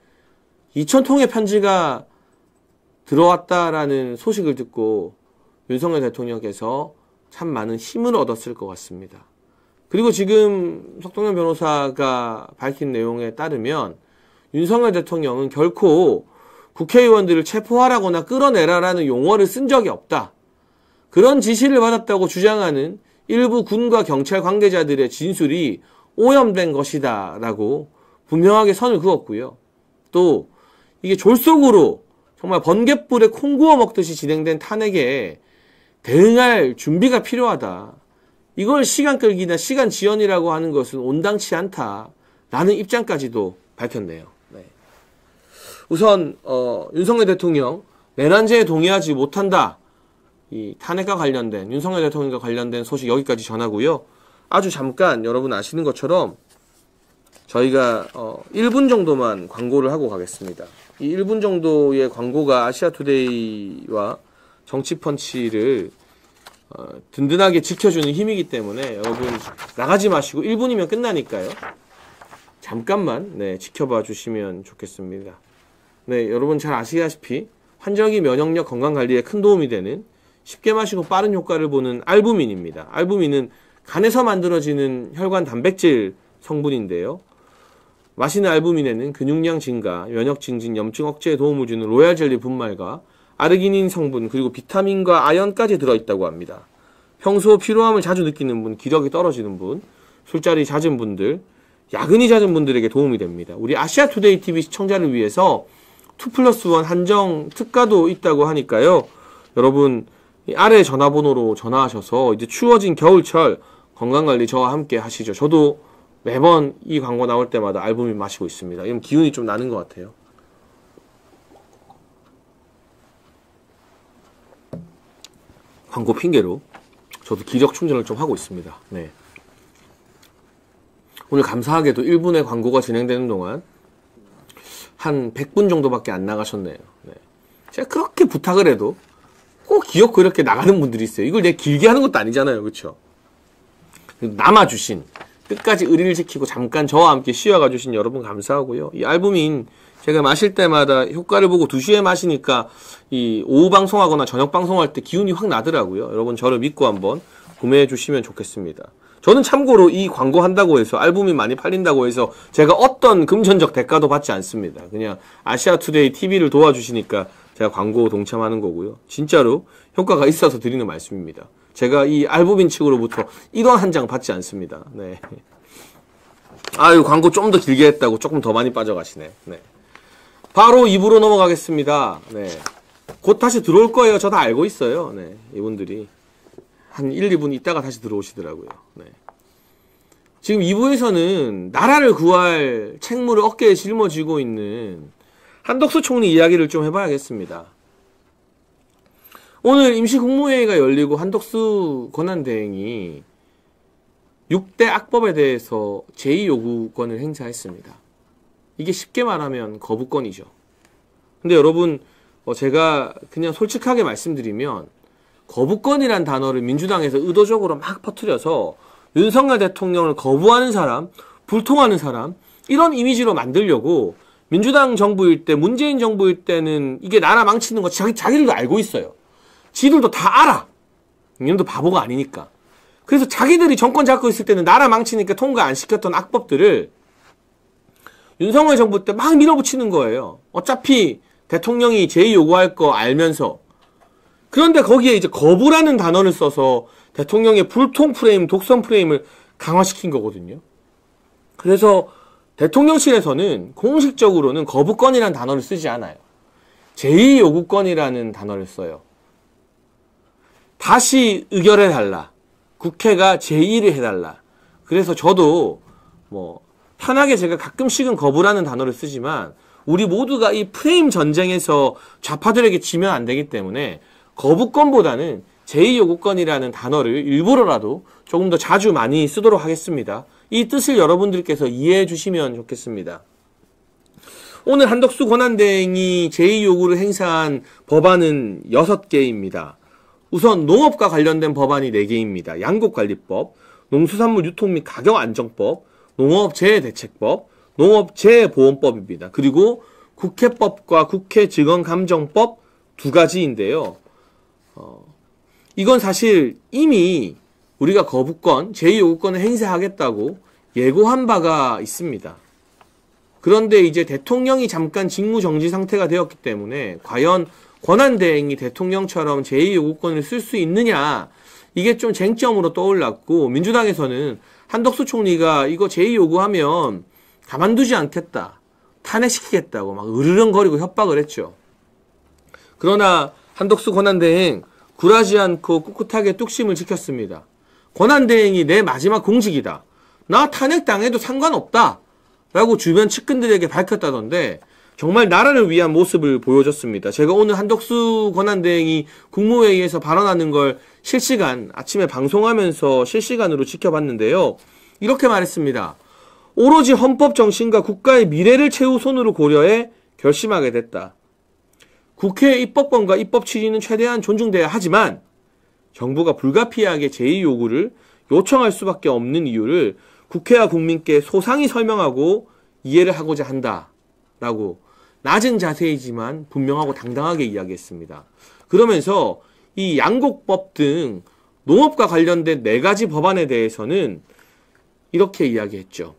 2,000통의 편지가 들어왔다라는 소식을 듣고 윤석열 대통령께서 참 많은 힘을 얻었을 것 같습니다. 그리고 지금 석동현 변호사가 밝힌 내용에 따르면 윤석열 대통령은 결코 국회의원들을 체포하라거나 끌어내라라는 용어를 쓴 적이 없다. 그런 지시를 받았다고 주장하는 일부 군과 경찰 관계자들의 진술이 오염된 것이다 라고 분명하게 선을 그었고요. 또 이게 졸속으로 정말 번갯불에 콩 구워 먹듯이 진행된 탄핵에 대응할 준비가 필요하다. 이걸 시간 끌기나 시간 지연이라고 하는 것은 온당치 않다라는 입장까지도 밝혔네요. 네. 우선 윤석열 대통령 내란죄에 동의하지 못한다. 이 탄핵과 관련된 윤석열 대통령과 관련된 소식 여기까지 전하고요. 아주 잠깐 여러분 아시는 것처럼 저희가 1분 정도만 광고를 하고 가겠습니다. 이 1분 정도의 광고가 아시아투데이와 정치펀치를 든든하게 지켜주는 힘이기 때문에 여러분 나가지 마시고 1분이면 끝나니까요. 잠깐만 지켜봐 주시면 좋겠습니다. 네, 여러분 잘 아시다시피 환절기 면역력 건강관리에 큰 도움이 되는 쉽게 마시고 빠른 효과를 보는 알부민입니다. 알부민은 간에서 만들어지는 혈관 단백질 성분인데요. 마시는 알부민에는 근육량 증가, 면역 증진, 염증 억제에 도움을 주는 로얄 젤리 분말과 아르기닌 성분, 그리고 비타민과 아연까지 들어있다고 합니다. 평소 피로함을 자주 느끼는 분, 기력이 떨어지는 분, 술자리 잦은 분들, 야근이 잦은 분들에게 도움이 됩니다. 우리 아시아투데이 TV 시청자를 위해서 2+1 한정 특가도 있다고 하니까요. 여러분 이 아래 전화번호로 전화하셔서 이제 추워진 겨울철 건강관리 저와 함께 하시죠. 저도 매번 이 광고 나올 때마다 알부민 마시고 있습니다. 이런 기운이 좀 나는 것 같아요. 광고 핑계로 저도 기력 충전을 좀 하고 있습니다. 네. 오늘 감사하게도 1분의 광고가 진행되는 동안 한 100분 정도밖에 안 나가셨네요. 네. 제가 그렇게 부탁을 해도 꼭 기어코 이렇게 나가는 분들이 있어요. 이걸 내가 길게 하는 것도 아니잖아요. 그렇죠? 남아주신 끝까지 의리를 지키고 잠깐 저와 함께 쉬어가 주신 여러분 감사하고요. 이 알부민 제가 마실 때마다 효과를 보고 2시에 마시니까 이 오후 방송하거나 저녁 방송할 때 기운이 확 나더라고요. 여러분 저를 믿고 한번 구매해 주시면 좋겠습니다. 저는 참고로 이 광고 한다고 해서 알부민 많이 팔린다고 해서 제가 어떤 금전적 대가도 받지 않습니다. 그냥 아시아투데이 TV를 도와주시니까 제가 광고 동참하는 거고요. 진짜로 효과가 있어서 드리는 말씀입니다. 제가 이 알부민 측으로부터 1원 한 장 받지 않습니다. 네. 아유, 광고 좀 더 길게 했다고 조금 더 많이 빠져가시네. 네. 바로 2부로 넘어가겠습니다. 네. 곧 다시 들어올 거예요. 저 다 알고 있어요. 네. 이분들이. 한 1, 2분 있다가 다시 들어오시더라고요. 네. 지금 2부에서는 나라를 구할 책무를 어깨에 짊어지고 있는 한덕수 총리 이야기를 좀 해봐야겠습니다. 오늘 임시국무회의가 열리고 한덕수 권한대행이 6대 악법에 대해서 제2요구권을 행사했습니다. 이게 쉽게 말하면 거부권이죠. 근데 여러분 제가 그냥 솔직하게 말씀드리면 거부권이란 단어를 민주당에서 의도적으로 막 퍼뜨려서 윤석열 대통령을 거부하는 사람, 불통하는 사람, 이런 이미지로 만들려고 민주당 정부일 때, 문재인 정부일 때는 이게 나라 망치는 거 자기들도 알고 있어요. 지들도 다 알아. 이놈도 바보가 아니니까. 그래서 자기들이 정권 잡고 있을 때는 나라 망치니까 통과 안 시켰던 악법들을 윤석열 정부 때 막 밀어붙이는 거예요. 어차피 대통령이 제의 요구할 거 알면서. 그런데 거기에 이제 거부라는 단어를 써서 대통령의 불통 프레임, 독선 프레임을 강화시킨 거거든요. 그래서 대통령실에서는 공식적으로는 거부권이라는 단어를 쓰지 않아요. 제의 요구권이라는 단어를 써요. 다시 의결해달라. 국회가 제의를 해달라. 그래서 저도 편하게 제가 가끔씩은 거부라는 단어를 쓰지만 우리 모두가 이 프레임 전쟁에서 좌파들에게 지면 안 되기 때문에 거부권보다는 제의요구권이라는 단어를 일부러라도 조금 더 자주 많이 쓰도록 하겠습니다. 이 뜻을 여러분들께서 이해해 주시면 좋겠습니다. 오늘 한덕수 권한대행이 제의요구를 행사한 법안은 6개입니다. 우선 농업과 관련된 법안이 4개입니다. 양곡관리법, 농수산물 유통 및 가격 안정법, 농업재해대책법, 농업재해보험법입니다. 그리고 국회법과 국회직원감정법 2가지인데요. 이건 사실 이미 우리가 거부권, 제2요구권을 행사하겠다고 예고한 바가 있습니다. 그런데 이제 대통령이 잠깐 직무정지 상태가 되었기 때문에 과연 권한대행이 대통령처럼 제2요구권을 쓸 수 있느냐, 이게 좀 쟁점으로 떠올랐고, 민주당에서는 한덕수 총리가 이거 제2요구하면 가만두지 않겠다, 탄핵시키겠다고 막 으르렁거리고 협박을 했죠. 그러나 한덕수 권한대행 굴하지 않고 꿋꿋하게 뚝심을 지켰습니다. 권한대행이 내 마지막 공직이다, 나 탄핵당해도 상관없다 라고 주변 측근들에게 밝혔다던데 정말 나라를 위한 모습을 보여줬습니다. 제가 오늘 한덕수 권한대행이 국무회의에서 발언하는 걸 실시간, 아침에 방송하면서 실시간으로 지켜봤는데요. 이렇게 말했습니다. 오로지 헌법 정신과 국가의 미래를 최우선으로 고려해 결심하게 됐다. 국회의 입법권과 입법 취지는 최대한 존중돼야 하지만 정부가 불가피하게 제2요구를 요청할 수밖에 없는 이유를 국회와 국민께 소상히 설명하고 이해를 하고자 한다 라고 낮은 자세이지만 분명하고 당당하게 이야기했습니다. 그러면서 이 양곡법 등 농업과 관련된 4가지 법안에 대해서는 이렇게 이야기했죠.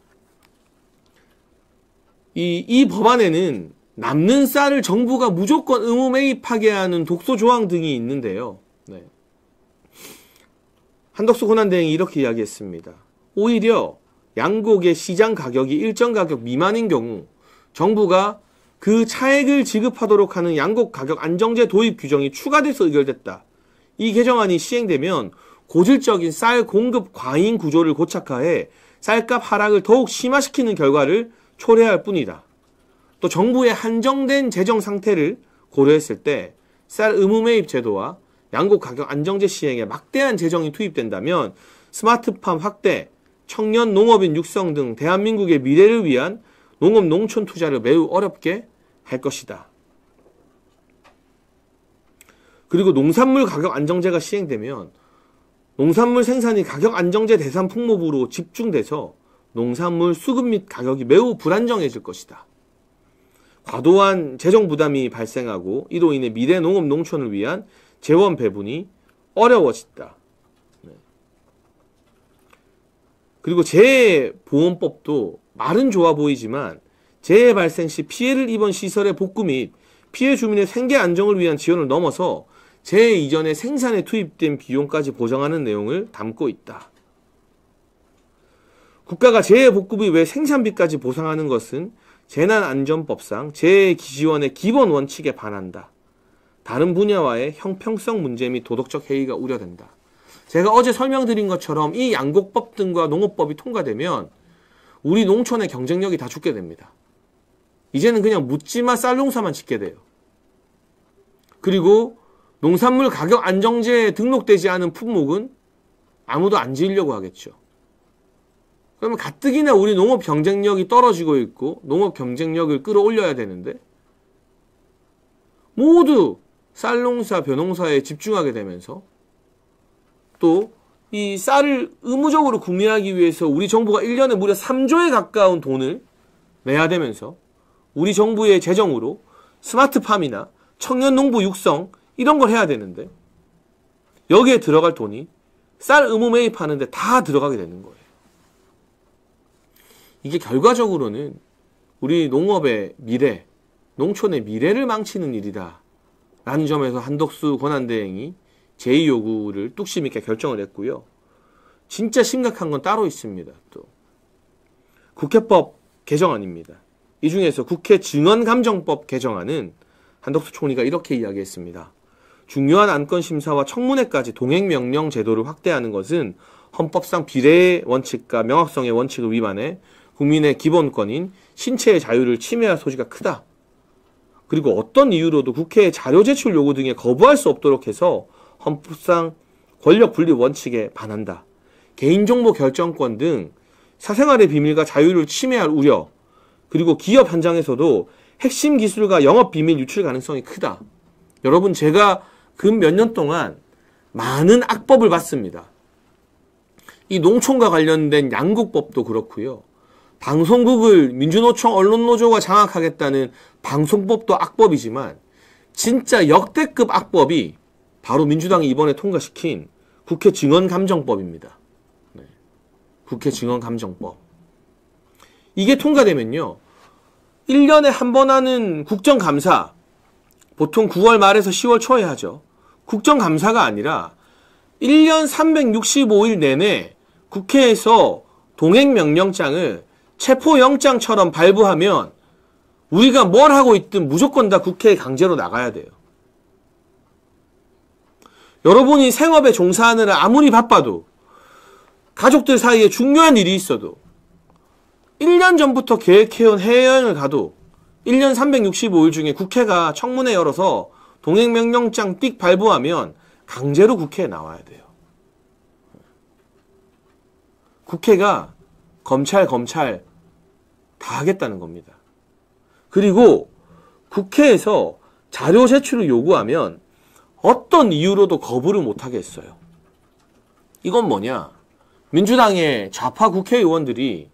이 법안에는 남는 쌀을 정부가 무조건 의무 매입하게 하는 독소 조항 등이 있는데요. 네. 한덕수 권한대행이 이렇게 이야기했습니다. 오히려 양곡의 시장 가격이 일정 가격 미만인 경우 정부가 그 차액을 지급하도록 하는 양곡 가격 안정제 도입 규정이 추가돼서 의결됐다. 이 개정안이 시행되면 고질적인 쌀 공급 과잉 구조를 고착화해 쌀값 하락을 더욱 심화시키는 결과를 초래할 뿐이다. 또 정부의 한정된 재정 상태를 고려했을 때 쌀 의무 매입 제도와 양곡 가격 안정제 시행에 막대한 재정이 투입된다면 스마트팜 확대, 청년 농업인 육성 등 대한민국의 미래를 위한 농업 농촌 투자를 매우 어렵게 할 것이다. 그리고 농산물 가격 안정제가 시행되면 농산물 생산이 가격 안정제 대상 품목으로 집중돼서 농산물 수급 및 가격이 매우 불안정해질 것이다. 과도한 재정 부담이 발생하고 이로 인해 미래 농업 농촌을 위한 재원 배분이 어려워진다. 그리고 재해보험법도 말은 좋아 보이지만 재해 발생 시 피해를 입은 시설의 복구 및 피해 주민의 생계 안정을 위한 지원을 넘어서 재해 이전의 생산에 투입된 비용까지 보정하는 내용을 담고 있다. 국가가 재해 복구비 외 생산비까지 보상하는 것은 재난안전법상 재해지원의 기본 원칙에 반한다. 다른 분야와의 형평성 문제 및 도덕적 해이가 우려된다. 제가 어제 설명드린 것처럼 이 양곡법 등과 농업법이 통과되면 우리 농촌의 경쟁력이 다 죽게 됩니다. 이제는 그냥 묻지마 쌀농사만 짓게 돼요. 그리고 농산물 가격 안정제에 등록되지 않은 품목은 아무도 안 지으려고 하겠죠. 그러면 가뜩이나 우리 농업 경쟁력이 떨어지고 있고 농업 경쟁력을 끌어올려야 되는데 모두 쌀농사, 벼농사에 집중하게 되면서 또 이 쌀을 의무적으로 구매하기 위해서 우리 정부가 1년에 무려 3조에 가까운 돈을 내야 되면서 우리 정부의 재정으로 스마트팜이나 청년농부 육성 이런 걸 해야 되는데 여기에 들어갈 돈이 쌀 의무 매입하는데 다 들어가게 되는 거예요. 이게 결과적으로는 우리 농업의 미래, 농촌의 미래를 망치는 일이다 라는 점에서 한덕수 권한대행이 제2요구를 뚝심 있게 결정을 했고요. 진짜 심각한 건 따로 있습니다. 또 국회법 개정안입니다. 이 중에서 국회 증언감정법 개정안은 한덕수 총리가 이렇게 이야기했습니다. 중요한 안건 심사와 청문회까지 동행명령 제도를 확대하는 것은 헌법상 비례의 원칙과 명확성의 원칙을 위반해 국민의 기본권인 신체의 자유를 침해할 소지가 크다. 그리고 어떤 이유로도 국회의 자료 제출 요구 등에 거부할 수 없도록 해서 헌법상 권력 분리 원칙에 반한다. 개인정보 결정권 등 사생활의 비밀과 자유를 침해할 우려, 그리고 기업 현장에서도 핵심 기술과 영업 비밀 유출 가능성이 크다. 여러분, 제가 근 몇 년 동안 많은 악법을 봤습니다. 이 농촌과 관련된 양국법도 그렇고요. 방송국을 민주노총 언론노조가 장악하겠다는 방송법도 악법이지만 진짜 역대급 악법이 바로 민주당이 이번에 통과시킨 국회 증언감정법입니다. 네. 국회 증언감정법. 이게 통과되면요. 1년에 한 번 하는 국정감사, 보통 9월 말에서 10월 초에 하죠. 국정감사가 아니라 1년 365일 내내 국회에서 동행명령장을 체포영장처럼 발부하면 우리가 뭘 하고 있든 무조건 다 국회에 강제로 나가야 돼요. 여러분이 생업에 종사하느라 아무리 바빠도 가족들 사이에 중요한 일이 있어도 1년 전부터 계획해온 해외여행을 가도 1년 365일 중에 국회가 청문회 열어서 동행명령장 띡 발부하면 강제로 국회에 나와야 돼요. 국회가 검찰 다 하겠다는 겁니다. 그리고 국회에서 자료 제출을 요구하면 어떤 이유로도 거부를 못하게 했어요. 이건 뭐냐? 민주당의 좌파 국회의원들이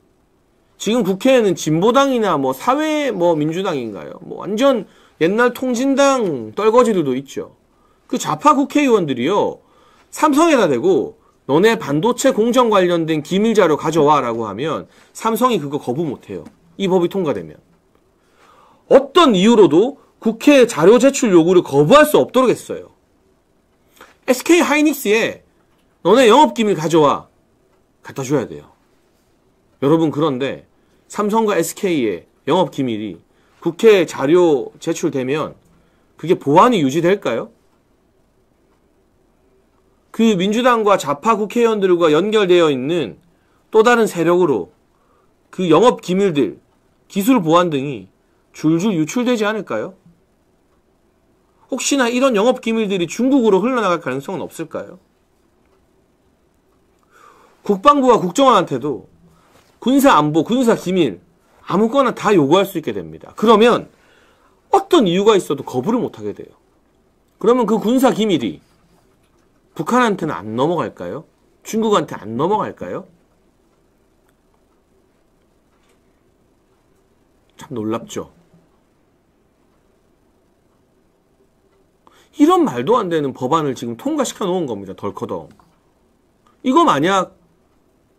지금 국회에는 진보당이나 사회 민주당인가요? 완전 옛날 통진당 떨거지들도 있죠. 그 좌파 국회의원들이요. 삼성에다 대고 너네 반도체 공정 관련된 기밀 자료 가져와 라고 하면 삼성이 그거 거부 못해요. 이 법이 통과되면. 어떤 이유로도 국회 자료 제출 요구를 거부할 수 없도록 했어요. SK 하이닉스에 너네 영업기밀 가져와. 갖다 줘야 돼요. 여러분, 그런데 삼성과 SK의 영업기밀이 국회 자료 제출되면 그게 보안이 유지될까요? 그 민주당과 좌파 국회의원들과 연결되어 있는 또 다른 세력으로 그 영업기밀들, 기술 보안 등이 줄줄 유출되지 않을까요? 혹시나 이런 영업기밀들이 중국으로 흘러나갈 가능성은 없을까요? 국방부와 국정원한테도 군사안보, 군사기밀 아무거나 다 요구할 수 있게 됩니다. 그러면 어떤 이유가 있어도 거부를 못하게 돼요. 그러면 그 군사기밀이 북한한테는 안 넘어갈까요? 중국한테 안 넘어갈까요? 참 놀랍죠. 이런 말도 안 되는 법안을 지금 통과시켜 놓은 겁니다. 덜커덩. 이거 만약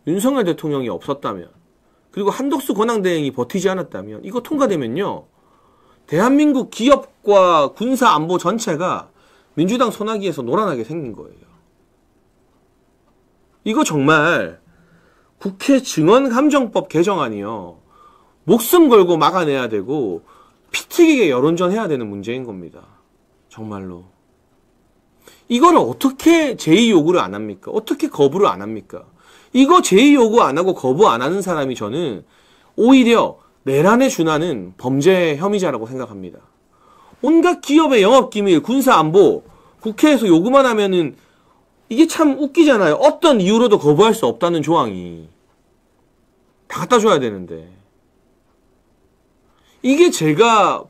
윤석열 대통령이 없었다면, 그리고 한덕수 권한대행이 버티지 않았다면, 이거 통과되면요, 대한민국 기업과 군사 안보 전체가 민주당 손아귀에서 노란하게 생긴 거예요. 이거 정말 국회 증언감정법 개정안이요, 목숨 걸고 막아내야 되고 피 튀기게 여론전 해야 되는 문제인 겁니다. 정말로. 이거를 어떻게 제2요구를 안 합니까? 어떻게 거부를 안 합니까? 이거 제2요구 안 하고 거부 안 하는 사람이 저는 오히려 내란에 준하는 범죄 혐의자라고 생각합니다. 온갖 기업의 영업기밀, 군사안보 국회에서 요구만 하면은 이게 참 웃기잖아요. 어떤 이유로도 거부할 수 없다는 조항이 다 갖다 줘야 되는데, 이게 제가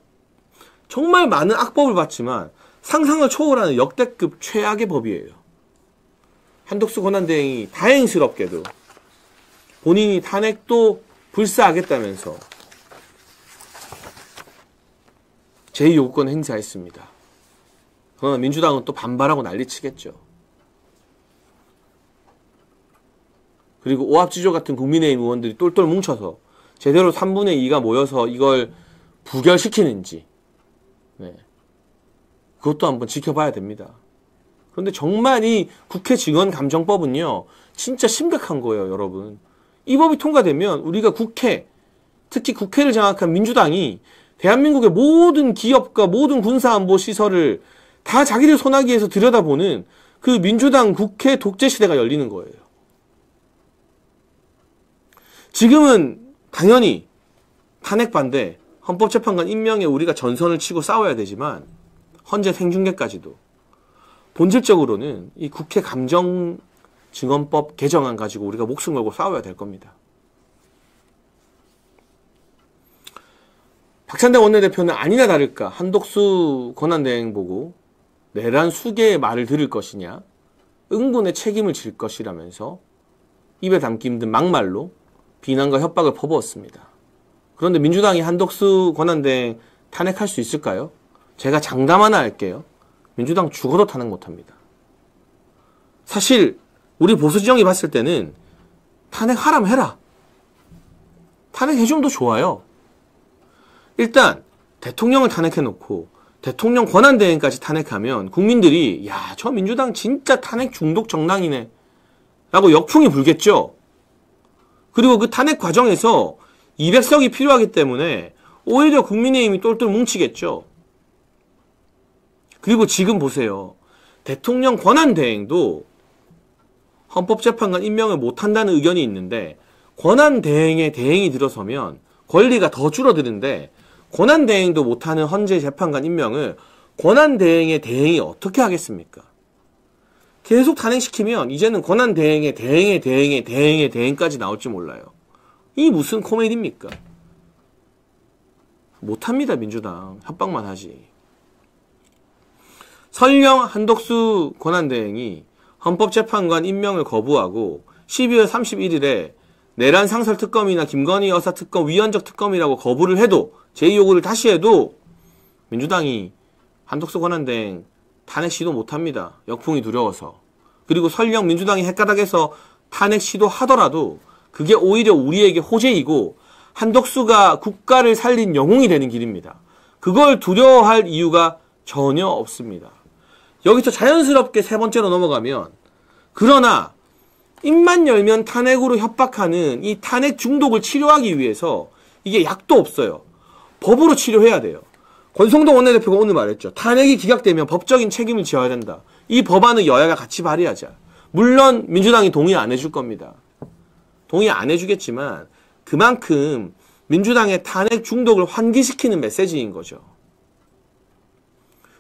정말 많은 악법을 봤지만 상상을 초월하는 역대급 최악의 법이에요. 한덕수 권한대행이 다행스럽게도 본인이 탄핵도 불사하겠다면서 제2요구권 행사했습니다. 그러나 민주당은 또 반발하고 난리치겠죠. 그리고 오합지졸 같은 국민의힘 의원들이 똘똘 뭉쳐서 제대로 3분의 2가 모여서 이걸 부결시키는지, 네, 그것도 한번 지켜봐야 됩니다. 그런데 정말 이 국회 증언감정법은요, 진짜 심각한 거예요, 여러분. 이 법이 통과되면 우리가 국회, 특히 국회를 장악한 민주당이 대한민국의 모든 기업과 모든 군사안보 시설을 다 자기들 손아귀에서 들여다보는 그 민주당 국회 독재 시대가 열리는 거예요. 지금은 당연히 탄핵 반대, 헌법재판관 임명에 우리가 전선을 치고 싸워야 되지만 헌재 생중계까지도 본질적으로는 이 국회 감정증언법 개정안 가지고 우리가 목숨 걸고 싸워야 될 겁니다. 박찬대 원내대표는 아니나 다를까 한덕수 권한대행 보고 내란 수개의 말을 들을 것이냐, 응분의 책임을 질 것이라면서 입에 담기 힘든 막말로 비난과 협박을 퍼부었습니다. 그런데 민주당이 한덕수 권한대행 탄핵할 수 있을까요? 제가 장담 하나 할게요. 민주당 죽어도 탄핵 못합니다. 사실 우리 보수지형이 봤을 때는 탄핵하라면 해라. 탄핵해주면 더 좋아요. 일단 대통령을 탄핵해놓고 대통령 권한대행까지 탄핵하면 국민들이 야, 저 민주당 진짜 탄핵 중독 정당이네 라고 역풍이 불겠죠. 그리고 그 탄핵 과정에서 200석이 필요하기 때문에 오히려 국민의힘이 똘똘 뭉치겠죠. 그리고 지금 보세요. 대통령 권한대행도 헌법재판관 임명을 못한다는 의견이 있는데 권한대행에 대행이 들어서면 권리가 더 줄어드는데 권한대행도 못하는 헌재 재판관 임명을 권한대행의 대행이 어떻게 하겠습니까? 계속 탄핵시키면 이제는 권한대행의 대행의 대행의 대행의 대행까지 나올지 몰라요. 이 무슨 코미디입니까? 못합니다, 민주당. 협박만 하지. 설령 한덕수 권한대행이 헌법재판관 임명을 거부하고 12월 31일에 내란 상설 특검이나 김건희 여사 특검 위헌적 특검이라고 거부를 해도 제2요구를 다시 해도 민주당이 한덕수 권한대행 탄핵 시도 못합니다. 역풍이 두려워서. 그리고 설령 민주당이 헷가닥해서 탄핵 시도하더라도 그게 오히려 우리에게 호재이고 한덕수가 국가를 살린 영웅이 되는 길입니다. 그걸 두려워할 이유가 전혀 없습니다. 여기서 자연스럽게 세 번째로 넘어가면, 그러나 입만 열면 탄핵으로 협박하는 이 탄핵 중독을 치료하기 위해서 이게 약도 없어요. 법으로 치료해야 돼요. 권성동 원내대표가 오늘 말했죠. 탄핵이 기각되면 법적인 책임을 져야 된다. 이 법안을 여야가 같이 발의하자. 물론 민주당이 동의 안 해줄 겁니다. 동의 안 해주겠지만 그만큼 민주당의 탄핵 중독을 환기시키는 메시지인 거죠.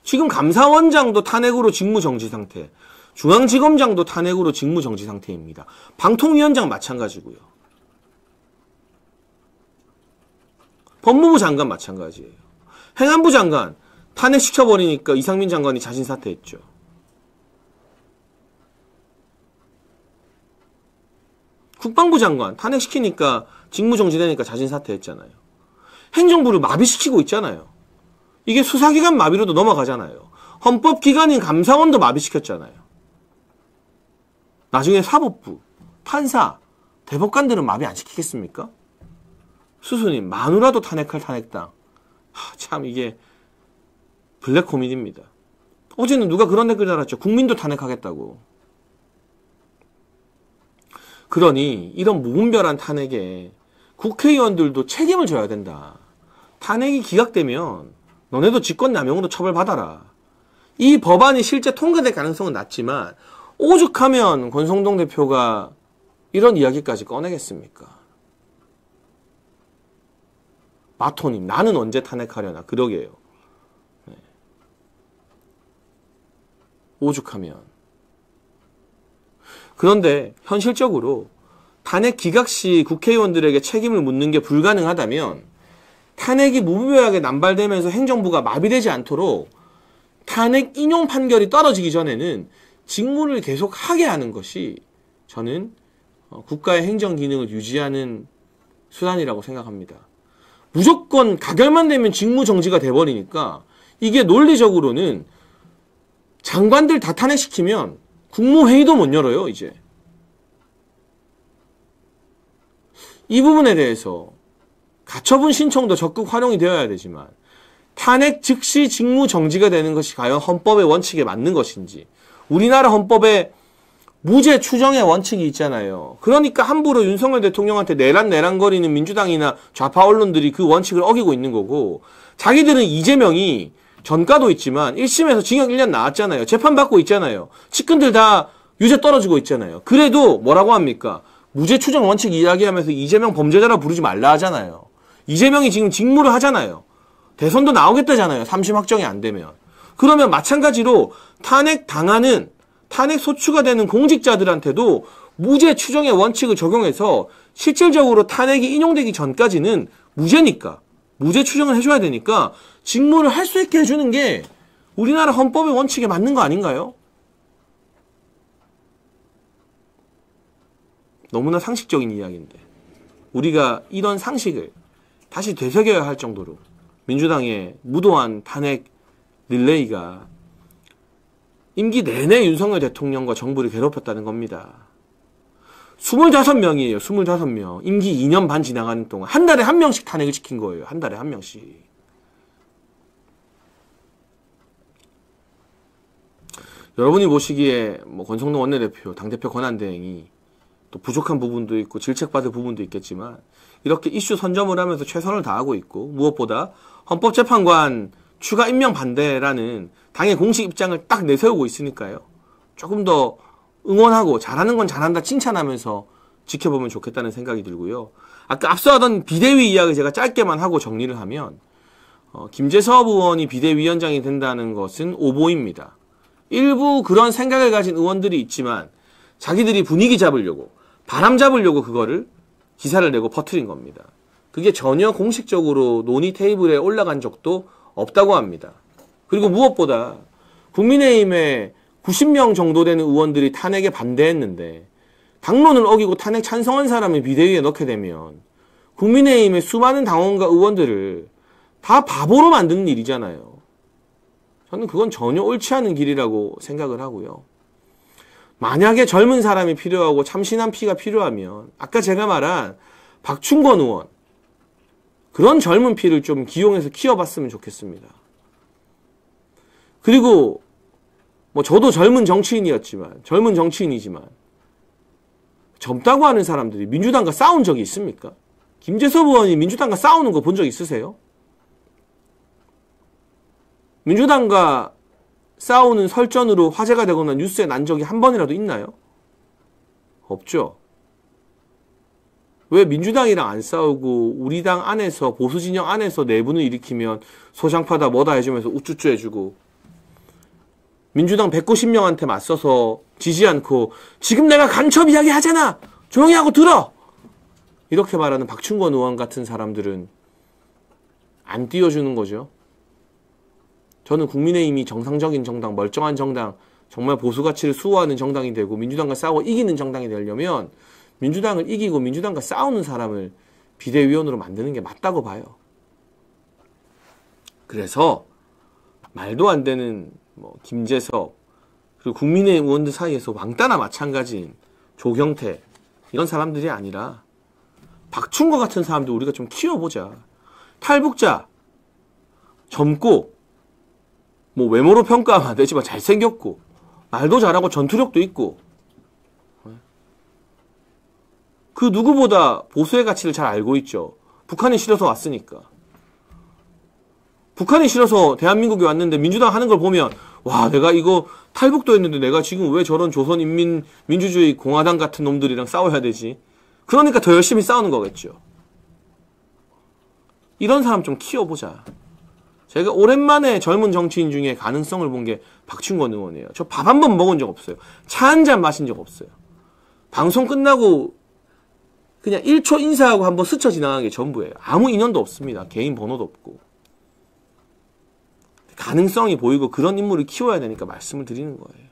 지금 감사원장도 탄핵으로 직무정지 상태, 중앙지검장도 탄핵으로 직무정지 상태입니다. 방통위원장 마찬가지고요. 법무부 장관 마찬가지예요. 행안부 장관 탄핵시켜버리니까 이상민 장관이 자진 사퇴했죠. 국방부 장관 탄핵시키니까 직무정지되니까 자진 사퇴했잖아요. 행정부를 마비시키고 있잖아요. 이게 수사기관 마비로도 넘어가잖아요. 헌법기관인 감사원도 마비시켰잖아요. 나중에 사법부, 판사, 대법관들은 마비 안 시키겠습니까? 수수님, 마누라도 탄핵할 탄핵당. 참 이게 블랙 코미디입니다. 어제는 누가 그런 댓글 달았죠. 국민도 탄핵하겠다고. 그러니 이런 무분별한 탄핵에 국회의원들도 책임을 져야 된다. 탄핵이 기각되면 너네도 직권남용으로 처벌받아라. 이 법안이 실제 통과될 가능성은 낮지만 오죽하면 권성동 대표가 이런 이야기까지 꺼내겠습니까? 마토님, 나는 언제 탄핵하려나. 그러게요. 네. 오죽하면. 그런데 현실적으로 탄핵 기각 시 국회의원들에게 책임을 묻는 게 불가능하다면 탄핵이 무분별하게 남발되면서 행정부가 마비되지 않도록 탄핵 인용 판결이 떨어지기 전에는 직무를 계속 하게 하는 것이 저는 국가의 행정 기능을 유지하는 수단이라고 생각합니다. 무조건 가결만 되면 직무 정지가 돼버리니까 이게 논리적으로는 장관들 다 탄핵시키면 국무회의도 못 열어요, 이제. 이 부분에 대해서 가처분 신청도 적극 활용이 되어야 되지만 탄핵 즉시 직무 정지가 되는 것이 과연 헌법의 원칙에 맞는 것인지, 우리나라 헌법에 무죄 추정의 원칙이 있잖아요. 그러니까 함부로 윤석열 대통령한테 내란거리는 민주당이나 좌파 언론들이 그 원칙을 어기고 있는 거고, 자기들은 이재명이 전과도 있지만 1심에서 징역 1년 나왔잖아요. 재판받고 있잖아요. 측근들 다 유죄 떨어지고 있잖아요. 그래도 뭐라고 합니까? 무죄 추정 원칙 이야기하면서 이재명 범죄자라 부르지 말라 하잖아요. 이재명이 지금 직무를 하잖아요. 대선도 나오겠다잖아요. 3심 확정이 안 되면. 그러면 마찬가지로 탄핵 소추가 되는 공직자들한테도 무죄 추정의 원칙을 적용해서 실질적으로 탄핵이 인용되기 전까지는 무죄니까, 무죄 추정을 해줘야 되니까 직무를 할 수 있게 해주는 게 우리나라 헌법의 원칙에 맞는 거 아닌가요? 너무나 상식적인 이야기인데 우리가 이런 상식을 다시 되새겨야 할 정도로 민주당의 무도한 탄핵 릴레이가 임기 내내 윤석열 대통령과 정부를 괴롭혔다는 겁니다. 25명이에요. 25명. 임기 2년 반 지나가는 동안 한 달에 한 명씩 탄핵을 시킨 거예요. 한 달에 한 명씩. 여러분이 보시기에 권성동 원내대표, 당대표 권한대행이 또 부족한 부분도 있고 질책받을 부분도 있겠지만 이렇게 이슈 선점을 하면서 최선을 다하고 있고, 무엇보다 헌법재판관 추가 임명 반대라는 당의 공식 입장을 딱 내세우고 있으니까요. 조금 더 응원하고 잘하는 건 잘한다 칭찬하면서 지켜보면 좋겠다는 생각이 들고요. 아까 앞서 하던 비대위 이야기 제가 짧게만 하고 정리를 하면 김재섭 의원이 비대위원장이 된다는 것은 오보입니다. 일부 그런 생각을 가진 의원들이 있지만 자기들이 분위기 잡으려고, 바람 잡으려고 그거를 기사를 내고 퍼뜨린 겁니다. 그게 전혀 공식적으로 논의 테이블에 올라간 적도 없다고 합니다. 그리고 무엇보다 국민의힘에 90명 정도 되는 의원들이 탄핵에 반대했는데 당론을 어기고 탄핵 찬성한 사람을 비대위에 넣게 되면 국민의힘의 수많은 당원과 의원들을 다 바보로 만드는 일이잖아요. 저는 그건 전혀 옳지 않은 길이라고 생각을 하고요. 만약에 젊은 사람이 필요하고 참신한 피가 필요하면 아까 제가 말한 박충권 의원, 그런 젊은 피를 좀 기용해서 키워봤으면 좋겠습니다. 그리고 저도 젊은 정치인이지만 젊다고 하는 사람들이 민주당과 싸운 적이 있습니까? 김재섭 의원이 민주당과 싸우는 거 본 적 있으세요? 민주당과 싸우는 설전으로 화제가 되거나 뉴스에 난 적이 한 번이라도 있나요? 없죠. 왜 민주당이랑 안 싸우고 우리 당 안에서, 보수 진영 안에서 내분을 일으키면 소장파다 뭐다 해주면서 우쭈쭈 해주고, 민주당 190명한테 맞서서 지지 않고 지금 내가 간첩 이야기 하잖아! 조용히 하고 들어! 이렇게 말하는 박충권 의원 같은 사람들은 안 띄워주는 거죠. 저는 국민의힘이 정상적인 정당, 멀쩡한 정당, 정말 보수 가치를 수호하는 정당이 되고 민주당과 싸워 이기는 정당이 되려면 민주당을 이기고 민주당과 싸우는 사람을 비대위원으로 만드는 게 맞다고 봐요. 그래서 말도 안 되는 김재섭, 그리고 국민의힘 의원들 사이에서 왕따나 마찬가지인 조경태, 이런 사람들이 아니라 박충거 같은 사람들 우리가 좀 키워보자. 탈북자, 젊고 외모로 평가하면 안 되지만 잘생겼고 말도 잘하고 전투력도 있고 그 누구보다 보수의 가치를 잘 알고 있죠. 북한이 싫어서 왔으니까. 북한이 싫어서 대한민국에 왔는데 민주당 하는 걸 보면 와, 내가 이거 탈북도 했는데 내가 지금 왜 저런 조선인민민주주의 공화당 같은 놈들이랑 싸워야 되지? 그러니까 더 열심히 싸우는 거겠죠. 이런 사람 좀 키워보자. 제가 오랜만에 젊은 정치인 중에 가능성을 본 게 박충권 의원이에요. 저 밥 한 번 먹은 적 없어요. 차 한 잔 마신 적 없어요. 방송 끝나고 그냥 1초 인사하고 한번 스쳐 지나간 게 전부예요. 아무 인연도 없습니다. 개인 번호도 없고. 가능성이 보이고 그런 인물을 키워야 되니까 말씀을 드리는 거예요.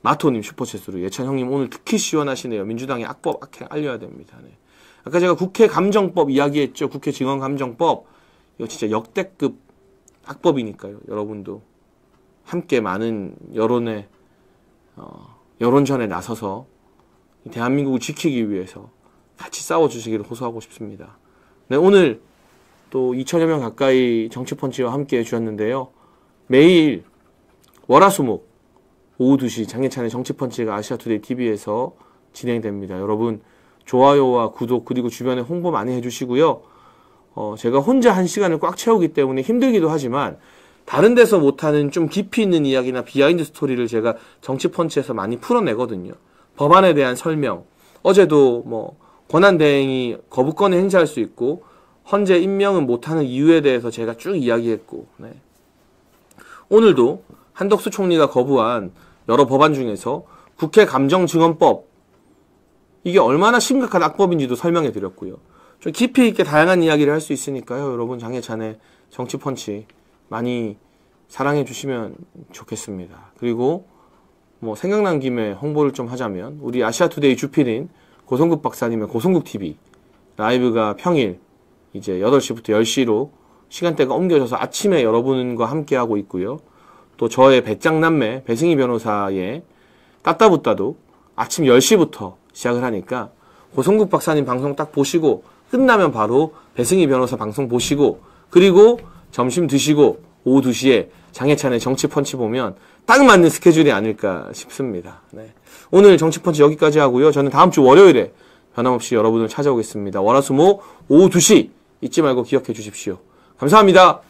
마토님 슈퍼챗으로 예찬 형님 오늘 특히 시원하시네요. 민주당의 악법 악행 알려야 됩니다. 네. 아까 제가 국회 감정법 이야기했죠. 국회 증언 감정법. 이거 진짜 역대급 악법이니까요. 여러분도 함께 많은 여론전에 나서서 대한민국을 지키기 위해서 같이 싸워주시기를 호소하고 싶습니다. 네, 오늘 또 2천여 명 가까이 정치펀치와 함께 해주셨는데요. 매일 월화수목 오후 2시 장예찬의 정치펀치가 아시아투데이 TV에서 진행됩니다. 여러분 좋아요와 구독 그리고 주변에 홍보 많이 해주시고요. 제가 혼자 1시간을 꽉 채우기 때문에 힘들기도 하지만 다른 데서 못하는 좀 깊이 있는 이야기나 비하인드 스토리를 제가 정치펀치에서 많이 풀어내거든요. 법안에 대한 설명, 어제도 뭐 권한대행이 거부권을 행사할 수 있고 헌재 임명은 못하는 이유에 대해서 제가 쭉 이야기했고, 네. 오늘도 한덕수 총리가 거부한 여러 법안 중에서 국회 감정증언법, 이게 얼마나 심각한 악법인지도 설명해 드렸고요. 좀 깊이 있게 다양한 이야기를 할 수 있으니까요. 여러분 장예찬의 정치펀치 많이 사랑해 주시면 좋겠습니다. 그리고 뭐 생각난 김에 홍보를 좀 하자면 우리 아시아투데이 주필인 고성국 박사님의 고성국TV 라이브가 평일 이제 8시부터 10시로 시간대가 옮겨져서 아침에 여러분과 함께하고 있고요. 또 저의 배짱남매 배승희 변호사의 따따붙다도 아침 10시부터 시작을 하니까 고성국 박사님 방송 딱 보시고 끝나면 바로 배승희 변호사 방송 보시고 그리고 점심 드시고 오후 2시에 장예찬의 정치펀치 보면 딱 맞는 스케줄이 아닐까 싶습니다. 네. 오늘 정치펀치 여기까지 하고요. 저는 다음 주 월요일에 변함없이 여러분을 찾아오겠습니다. 월화수목 오후 2시 잊지 말고 기억해 주십시오. 감사합니다.